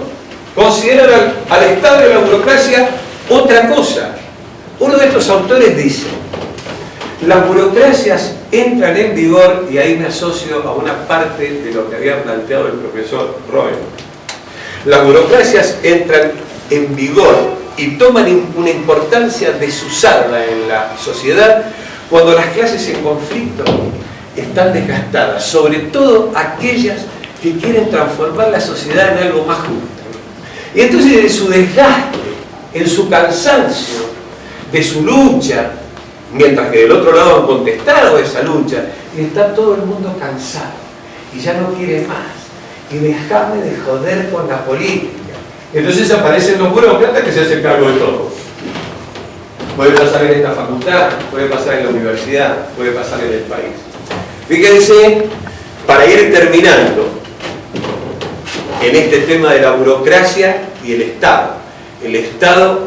consideran al Estado y a la burocracia otra cosa. Uno de estos autores dice: las burocracias entran en vigor, y ahí me asocio a una parte de lo que había planteado el profesor Roy. Las burocracias entran en vigor y toman una importancia desusada en la sociedad cuando las clases en conflicto están desgastadas, sobre todo aquellas que quieren transformar la sociedad en algo más justo. Y entonces, en su desgaste, en su cansancio, de su lucha, mientras que del otro lado han contestado esa lucha, y está todo el mundo cansado y ya no quiere más, y déjame de joder con la política. Entonces aparecen los burócratas que se hacen cargo de todo. Puede pasar en esta facultad, puede pasar en la universidad, puede pasar en el país. Fíjense, para ir terminando en este tema de la burocracia y el Estado. El Estado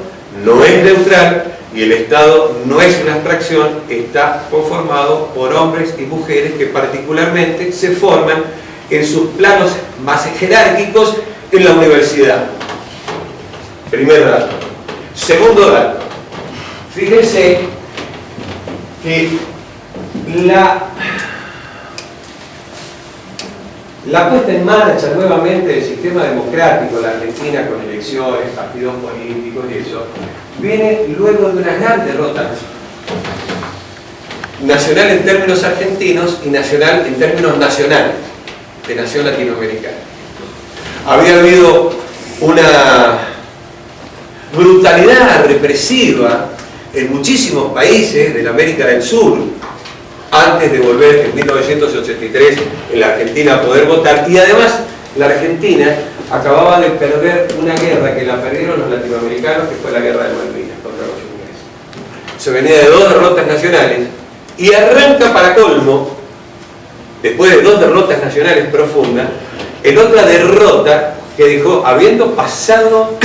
no es neutral y el Estado no es una abstracción, está conformado por hombres y mujeres que particularmente se forman en sus planos más jerárquicos en la universidad. Primer dato. Segundo dato. Fíjense que la puesta en marcha nuevamente del sistema democrático en la Argentina con elecciones, partidos políticos y eso, viene luego de una gran derrota nacional en términos argentinos y nacional en términos nacionales, de nación latinoamericana. Había habido una brutalidad represiva en muchísimos países de la América del Sur antes de volver en 1983 en la Argentina a poder votar, y además la Argentina acababa de perder una guerra que la perdieron los latinoamericanos, que fue la guerra de Malvinas contra los ingleses. Se venía de 2 derrotas nacionales y arranca, para colmo, después de 2 derrotas nacionales profundas, en otra derrota que dejó, habiendo pasado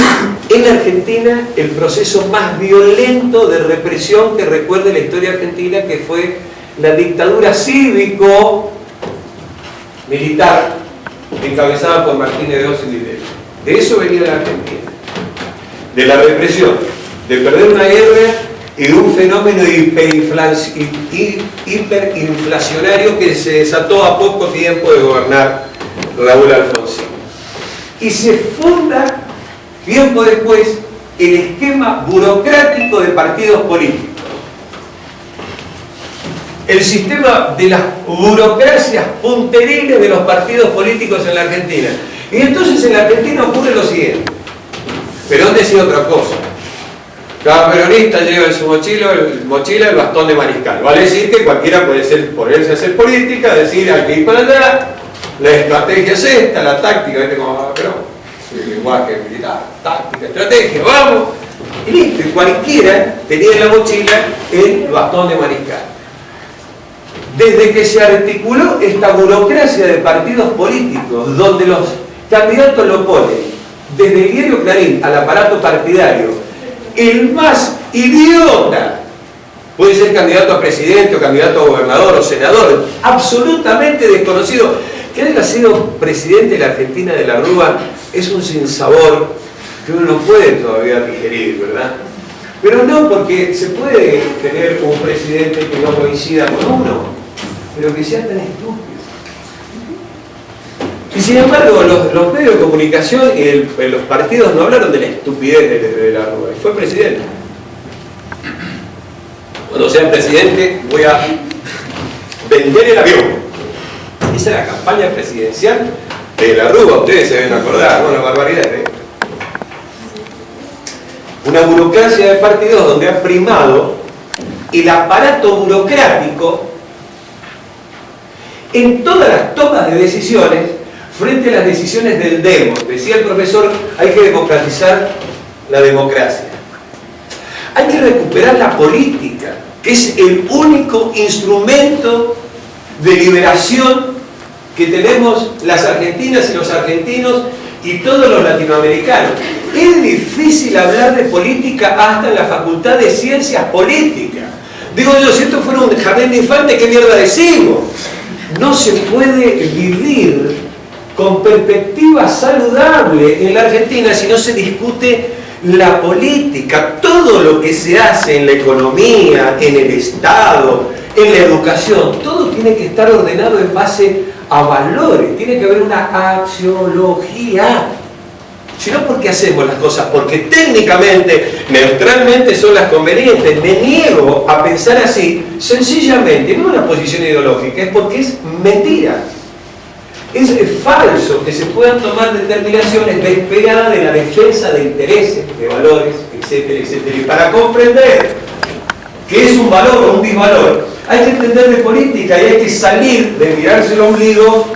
en Argentina el proceso más violento de represión que recuerde la historia argentina, que fue la dictadura cívico-militar encabezada por Martínez de Oz y Videla. De eso venía la Argentina, de la represión, de perder una guerra y de un fenómeno hiperinflacionario que se desató a poco tiempo de gobernar Raúl Alfonsín. Y se funda tiempo después el esquema burocrático de partidos políticos, el sistema de las burocracias punteriles de los partidos políticos en la Argentina. Y entonces en la Argentina ocurre lo siguiente. Perón decía otra cosa: cada peronista lleva en su mochila el bastón de mariscal. Vale decir que cualquiera puede ponerse a hacer política, decir hay que ir para allá, la estrategia es esta, la táctica, ¿viste cómo va Perón? El lenguaje militar, táctica, estrategia, vamos. Y listo, y cualquiera tenía en la mochila el bastón de mariscal. Desde que se articuló esta burocracia de partidos políticos, donde los candidatos lo ponen, desde el diario Clarín al aparato partidario, el más idiota puede ser candidato a presidente o candidato a gobernador o senador, absolutamente desconocido. Que haya sido presidente de la Argentina de la Rúa es un sinsabor que uno no puede todavía digerir, ¿verdad? Pero no, porque se puede tener un presidente que no coincida con uno, pero que sea tan estúpido. Y sin embargo, los medios de comunicación y los partidos no hablaron de la estupidez de la Rúa, y fue presidente. Cuando sea presidente voy a vender el avión. Esa era la campaña presidencial de la Rúa, ustedes se deben acordar, ¿no? La barbaridad de una burocracia de partidos donde ha primado el aparato burocrático en todas las tomas de decisiones frente a las decisiones del demos. Decía el profesor, hay que democratizar la democracia. Hay que recuperar la política, que es el único instrumento de liberación que tenemos las argentinas y los argentinos y todos los latinoamericanos. Es difícil hablar de política hasta en la Facultad de Ciencias Políticas. Digo yo, si esto fuera un jardín de infantes, ¿qué mierda decimos? No se puede vivir con perspectiva saludable en la Argentina si no se discute la política. Todo lo que se hace en la economía, en el Estado, en la educación, todo tiene que estar ordenado en base a valores, tiene que haber una axiología. Si no, ¿por qué hacemos las cosas? Porque técnicamente, neutralmente son las convenientes. Me niego a pensar así, sencillamente, no una posición ideológica, es porque es mentira. Es falso que se puedan tomar determinaciones despegadas de la defensa de intereses, de valores, etcétera, etcétera. Y para comprender qué es un valor o un disvalor, hay que entender de política y hay que salir de mirarse el ombligo,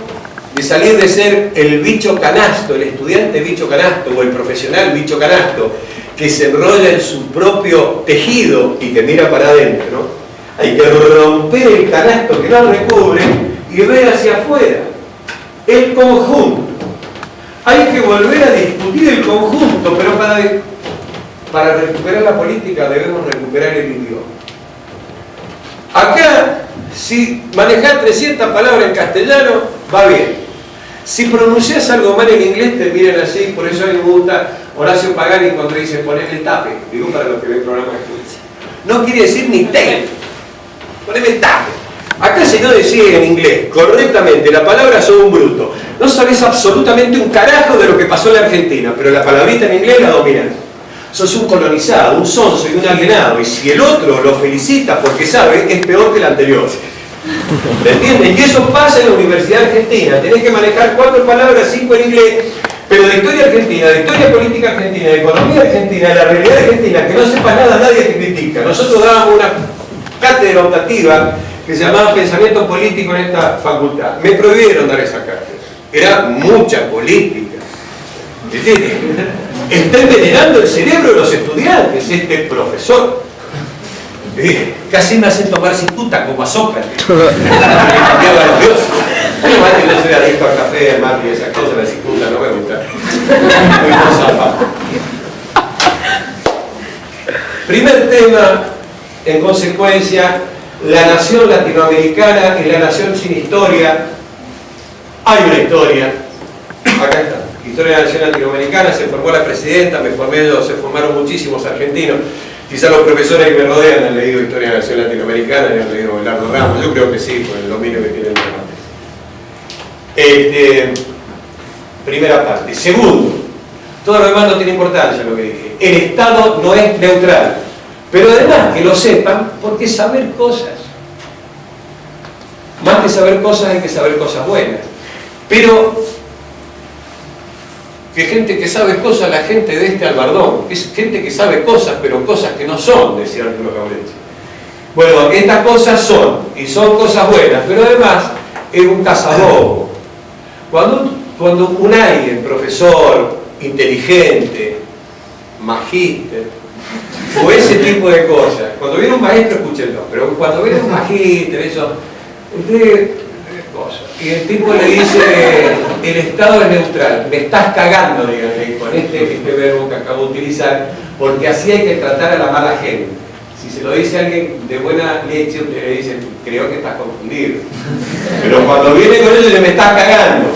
de salir de ser el bicho canasto, el estudiante bicho canasto o el profesional bicho canasto que se enrolla en su propio tejido y que mira para adentro, ¿no? Hay que romper el canasto que lo recubre y ver hacia afuera el conjunto. Hay que volver a discutir el conjunto, pero para recuperar la política debemos recuperar el idioma. Acá, si manejar 300 palabras en castellano, va bien. Si pronuncias algo mal en inglés te miran así, por eso a mí me gusta Horacio Pagani cuando dice poneme el tape, digo para los que ven programas de justicia. No quiere decir ni tape, poneme el tape. Acá si no decís en inglés correctamente la palabra sos un bruto. No sabés absolutamente un carajo de lo que pasó en la Argentina, pero la palabrita en inglés la dominás. Sos un colonizado, un sonso y un alienado, y si el otro lo felicita porque sabe, es peor que el anterior. ¿Me entienden? Y eso pasa en la Universidad Argentina. Tenés que manejar 4 palabras, 5 en inglés, pero de historia argentina, de historia política argentina, de economía argentina, de la realidad argentina, que no sepa nada, nadie te critica. Nosotros dábamos una cátedra optativa que se llamaba Pensamiento Político en esta facultad. Me prohibieron dar esa cátedra. Era mucha política. ¿Entiendes? Está envenenando el cerebro de los estudiantes, este profesor. Casi me hacen tomar cicuta como a Sócrates. Yo no soy adicto al café, al mate y esas cosas, la cicuta no me gusta. Primer tema, en consecuencia, la nación latinoamericana es la nación sin historia. Hay una historia. Acá está. Historia de la nación latinoamericana, se formó la presidenta, me formé yo, se formaron muchísimos argentinos. Quizá los profesores que me rodean han leído Historia de la Nación Latinoamericana y han leído Belardo Ramos, yo creo que sí, por el dominio que tienen los mates. Primera parte. Segundo, todo lo demás no tiene importancia lo que dije. El Estado no es neutral, pero además que lo sepan, porque saber cosas, más que saber cosas hay que saber cosas buenas. Pero que gente que sabe cosas, la gente de este Albardón, es gente que sabe cosas, pero cosas que no son, decía Arturo Gauleche. Bueno, estas cosas son, y son cosas buenas, pero además es un cazabobo. Cuando un alguien, profesor, inteligente, magíster, o ese tipo de cosas, cuando viene un maestro, escúchenlo, pero cuando viene un magíster, eso, y el tipo le dice, el Estado es neutral, me estás cagando, díganle, con este verbo que acabo de utilizar, porque así hay que tratar a la mala gente. Si se lo dice alguien de buena leche, usted le dice, creo que estás confundido. Pero cuando viene con eso, me estás cagando.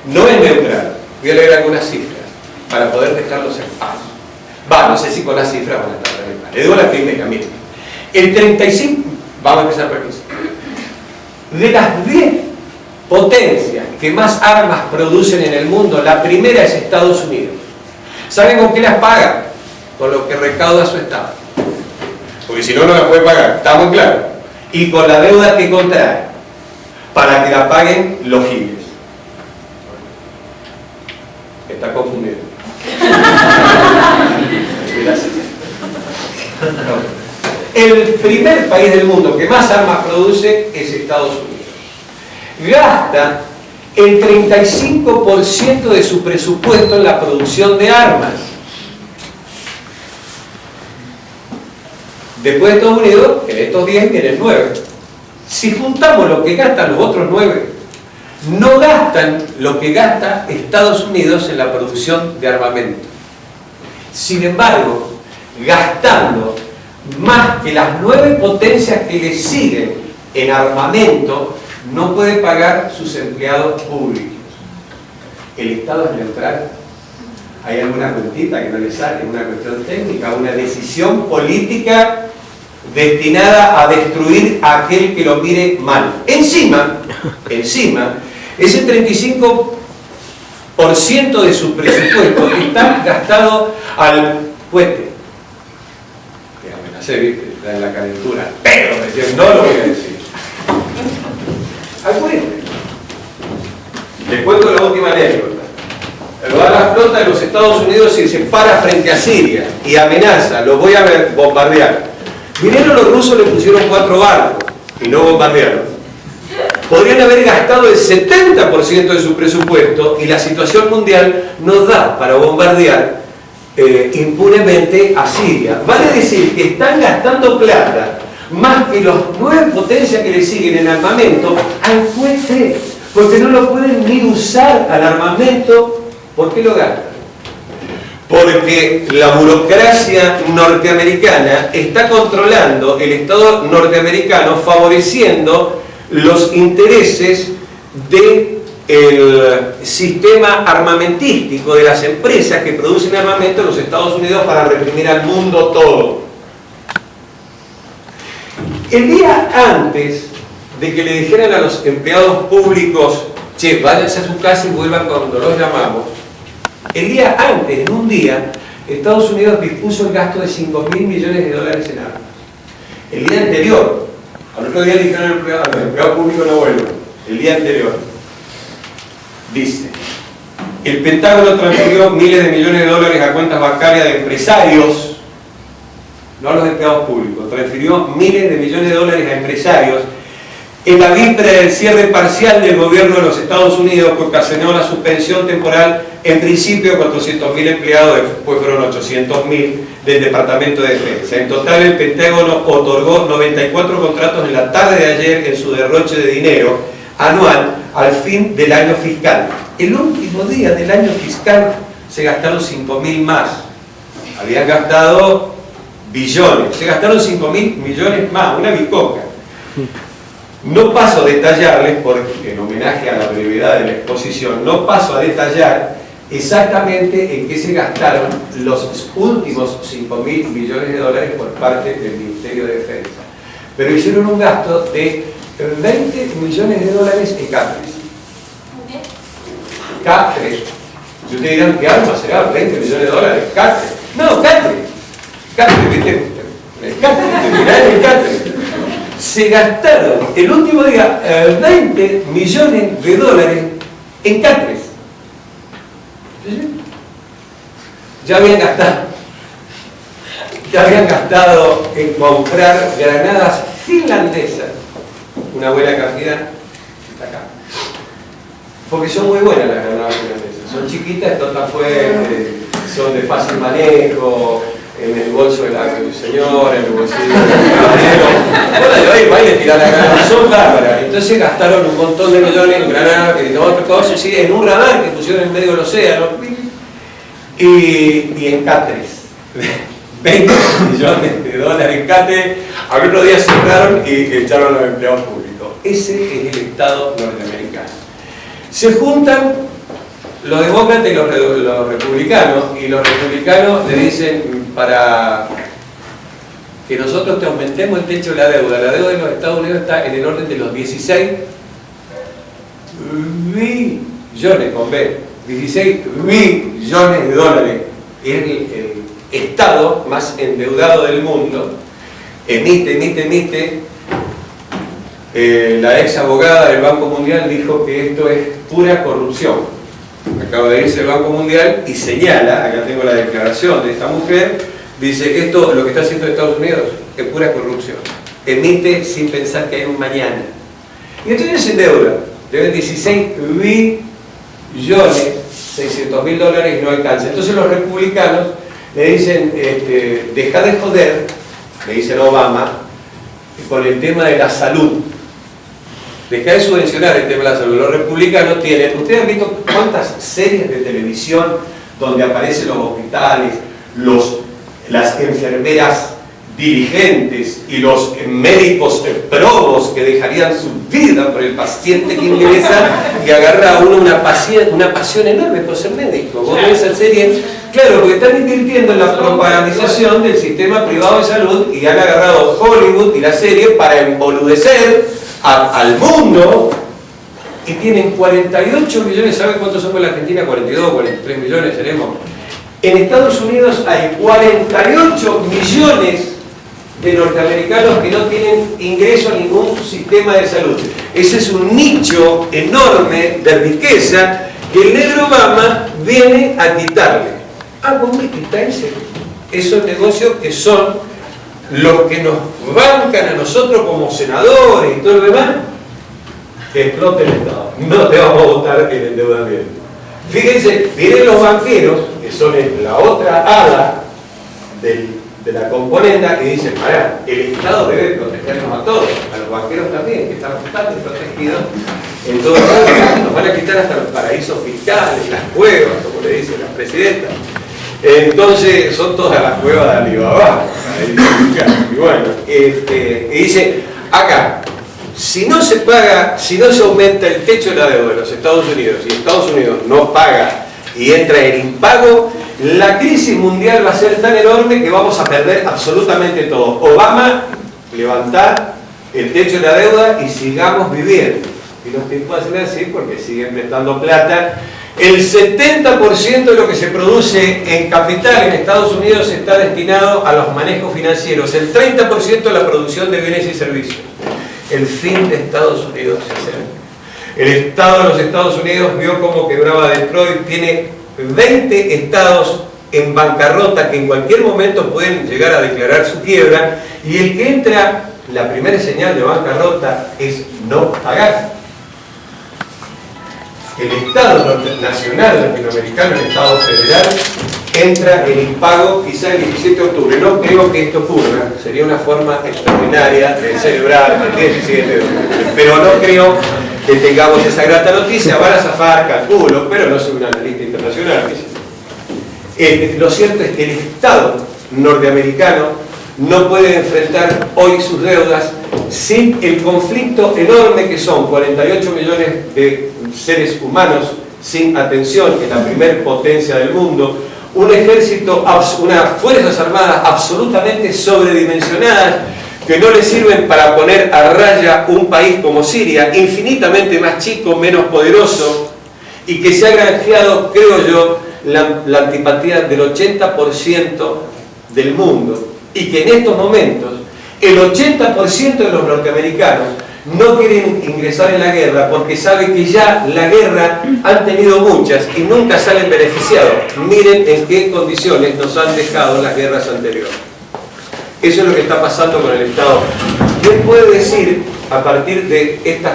No es neutral. Voy a leer algunas cifras para poder dejarlos en paz. No sé si con las cifras van a estar en paz. Le digo la primera, miren. El 35, vamos a empezar por aquí. De las 10 potencias que más armas producen en el mundo, la primera es Estados Unidos. ¿Saben con qué las paga? Con lo que recauda su Estado. Porque si no, no las puede pagar, está muy claro. Y con la deuda que contrae, para que la paguen los giles. Está confundido. El primer país del mundo que más armas produce es Estados Unidos. Gasta el 35% de su presupuesto en la producción de armas. Después de Estados Unidos, en estos 10 vienen 9. Si juntamos lo que gastan los otros 9, no gastan lo que gasta Estados Unidos en la producción de armamento. Sin embargo, gastando más que las 9 potencias que le siguen en armamento, no puede pagar sus empleados públicos. ¿El Estado es neutral? ¿Hay alguna cuentita que no le sale? ¿Una cuestión técnica? ¿Una decisión política destinada a destruir a aquel que lo mire mal? Encima, ese 35% de su presupuesto está gastado al puente. En la calentura, pero no lo voy a decir. Acuérdense. Les cuento la última anécdota. La flota de los Estados Unidos se para frente a Siria y amenaza, los voy a bombardear. Vinieron los rusos, le pusieron 4 barcos y no bombardearon. Podrían haber gastado el 70% de su presupuesto y la situación mundial nos da para bombardear impunemente a Siria. Vale decir que están gastando plata más que los 9 potencias que le siguen en armamento al fuerte, porque no lo pueden ni usar al armamento. ¿Por qué lo gastan? Porque la burocracia norteamericana está controlando el Estado norteamericano, favoreciendo los intereses de el sistema armamentístico de las empresas que producen armamento en los Estados Unidos para reprimir al mundo todo. El día antes de que le dijeran a los empleados públicos, che, váyanse a su casa y vuelvan cuando los llamamos, el día antes, en un día, Estados Unidos dispuso el gasto de 5.000 millones de dólares en armas. El día anterior, al otro día le dijeron a los empleados públicos no vuelvan. El día anterior, dice, el Pentágono transfirió miles de millones de dólares a cuentas bancarias de empresarios, no a los empleados públicos, transfirió miles de millones de dólares a empresarios en la víspera del cierre parcial del gobierno de los Estados Unidos, que ocasionó la suspensión temporal, en principio 400.000 empleados, después fueron 800.000 del Departamento de Defensa. En total el Pentágono otorgó 94 contratos en la tarde de ayer en su derroche de dinero anual al fin del año fiscal. El último día del año fiscal se gastaron 5.000 más. Habían gastado billones, se gastaron 5.000 millones más, una bicoca. No paso a detallarles, porque en homenaje a la brevedad de la exposición, no paso a detallar exactamente en qué se gastaron los últimos 5.000 millones de dólares por parte del Ministerio de Defensa. Pero hicieron un gasto de 20 millones de dólares en Cáceres. Cáceres. Y ustedes dirán, ¿qué arma será? 20 millones de dólares. Cáceres. No, Cáceres. Cáceres, ¿viste? Cáceres, mirá en Cáceres. Se gastaron el último día 20 millones de dólares en Cáceres. Ya habían gastado en comprar granadas finlandesas, una buena cantidad, está acá, porque son muy buenas las granadas finlandesas, son chiquitas, todas fuertes, son de fácil manejo, en el bolso de la señora, en el bolsillo del va y tirar la granada, son bárbaras. Entonces gastaron un montón de millones en granadas y otras cosas, en un radar que pusieron en medio del océano, y en Cáceres. 20 millones de dólares en Cáceres, al otro día cerraron y echaron a los empleados públicos. Ese es el Estado norteamericano. Se juntan los demócratas y los republicanos, y los republicanos le dicen, para que nosotros te aumentemos el techo de la deuda de los Estados Unidos está en el orden de los 16 billones, con B, 16 billones de dólares. Es el Estado más endeudado del mundo. Emite. La ex abogada del Banco Mundial dijo que esto es pura corrupción. Acaba de irse el Banco Mundial y señala, acá tengo la declaración de esta mujer, dice que esto, lo que está haciendo Estados Unidos, es pura corrupción. Emite sin pensar que hay un mañana. Y entonces se endeuda, deben 16 billones, 600.000 dólares y no alcanza. Entonces los republicanos le dicen, deja de joder, le dicen a Obama, con el tema de la salud. Deja de subvencionar el tema de la salud. Los republicanos tienen, ustedes han visto cuántas series de televisión donde aparecen los hospitales, las enfermeras dirigentes y los médicos probos que dejarían su vida por el paciente que ingresa, y agarra a uno una pasión enorme por ser médico. Vos ves esa serie, claro, porque están invirtiendo en la propagandización del sistema privado de salud, y han agarrado Hollywood y la serie para emboludecer al mundo, y tienen 48 millones, ¿saben cuántos somos en la Argentina? 42, 43 millones tenemos. En Estados Unidos hay 48 millones de norteamericanos que no tienen ingreso a ningún sistema de salud. Ese es un nicho enorme de riqueza que el negro Obama viene a quitarle. ¿Cómo me quitáis esos negocios que son los que nos bancan a nosotros como senadores y todo lo demás? Que explote el Estado. No te vamos a votar el endeudamiento. Fíjense, vienen los banqueros, que son la otra ala de la componenda, que dicen, pará, el Estado debe protegernos a todos, a los banqueros también, que están bastante protegidos. Entonces, nos van a quitar hasta los paraísos fiscales, las cuevas, como le dice la presidenta. Entonces, son todas las cuevas de Alibaba. Y bueno, y dice, acá, si no se paga, si no se aumenta el techo de la deuda de los Estados Unidos y Estados Unidos no paga y entra en impago, la crisis mundial va a ser tan enorme que vamos a perder absolutamente todo. Obama, levantar el techo de la deuda y sigamos viviendo. Y los tipos hacen así porque siguen prestando plata. El 70% de lo que se produce en capital en Estados Unidos está destinado a los manejos financieros, el 30% a la producción de bienes y servicios. El fin de Estados Unidos se acerca. El Estado de los Estados Unidos vio cómo quebraba Detroit, tiene 20 estados en bancarrota que en cualquier momento pueden llegar a declarar su quiebra, y el que entra, la primera señal de bancarrota es no pagar. El Estado nacional latinoamericano, el Estado federal, entra en impago quizá el 17 de octubre. No creo que esto ocurra, sería una forma extraordinaria de celebrar el 17 de octubre, pero no creo que tengamos esa grata noticia. Van a zafar, calculo, pero no soy un analista internacional. Lo cierto es que el Estado norteamericano no puede enfrentar hoy sus deudas sin el conflicto enorme que son 48 millones de seres humanos sin atención en la primer potencia del mundo, un ejército, unas fuerzas armadas absolutamente sobredimensionadas que no le sirven para poner a raya un país como Siria, infinitamente más chico, menos poderoso, y que se ha granjeado, creo yo, la antipatía del 80% del mundo, y que en estos momentos el 80% de los norteamericanos no quieren ingresar en la guerra porque saben que ya la guerra han tenido muchas y nunca salen beneficiados. Miren en qué condiciones nos han dejado las guerras anteriores. Eso es lo que está pasando con el Estado. ¿Quién puede decir, a partir de estas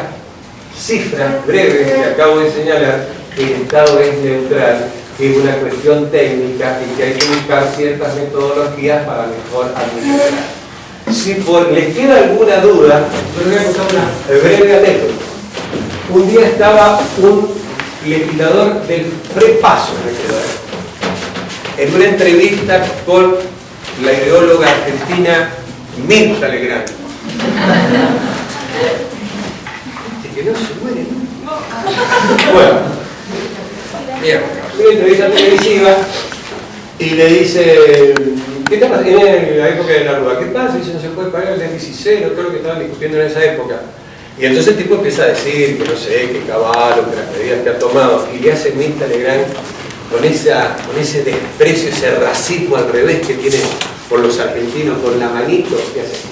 cifras breves que acabo de señalar, que el Estado es neutral, que es una cuestión técnica y que hay que buscar ciertas metodologías para mejor administrar? Si les queda alguna duda, yo les voy a contar una breve anécdota. Un día estaba un legislador del Frepaso, en una entrevista con la ideóloga argentina Mirta Legrand. Que no se muere nunca. Bueno, una entrevista televisiva y le dice: ¿qué está pasando en la época de la Rúa? ¿Qué pasa? Dice: no se puede pagar el déficit cero, todo lo que estaban discutiendo en esa época. Y entonces el tipo empieza a decir que no sé, que Caballo, que las medidas que ha tomado, y le hace Mirta Legrand con ese desprecio, ese racismo al revés que tiene por los argentinos, con la manito que hace así.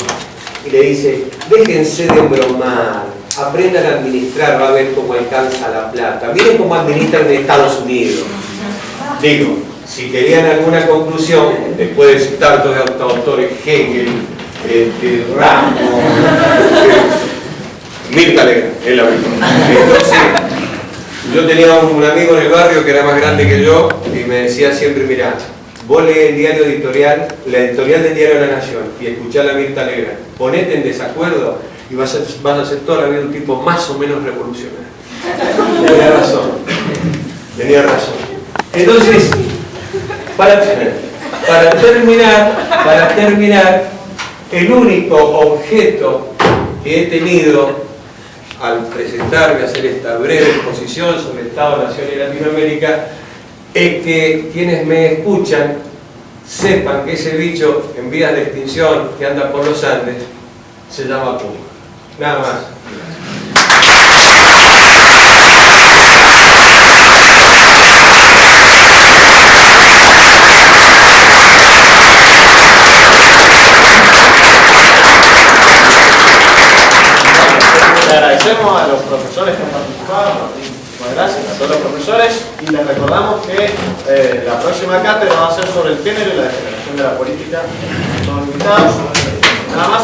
Y le dice: déjense de bromar, aprendan a administrar, va a ver cómo alcanza la plata. Miren cómo administran en Estados Unidos. Digo, si querían alguna conclusión, después de citar todos los autores, Hegel, Ramos, Mirta Legrand, es la misma. Entonces, yo tenía un amigo en el barrio que era más grande que yo y me decía siempre: mirá, vos lees el diario editorial, la editorial del diario La Nación, y escuchá a Mirta Legrand, ponete en desacuerdo y vas a ser toda la vida un tipo más o menos revolucionario. Tenía razón. Entonces, para terminar, el único objeto que he tenido al presentarme a hacer esta breve exposición sobre el Estado, Nación y Latinoamérica es que quienes me escuchan sepan que ese bicho en vías de extinción que anda por los Andes se llama puma. Nada más. Le agradecemos a los profesores que han participado. Muchísimas gracias a todos los profesores y les recordamos que la próxima cátedra va a ser sobre el género y la degeneración de la política. Son invitados. Nada más.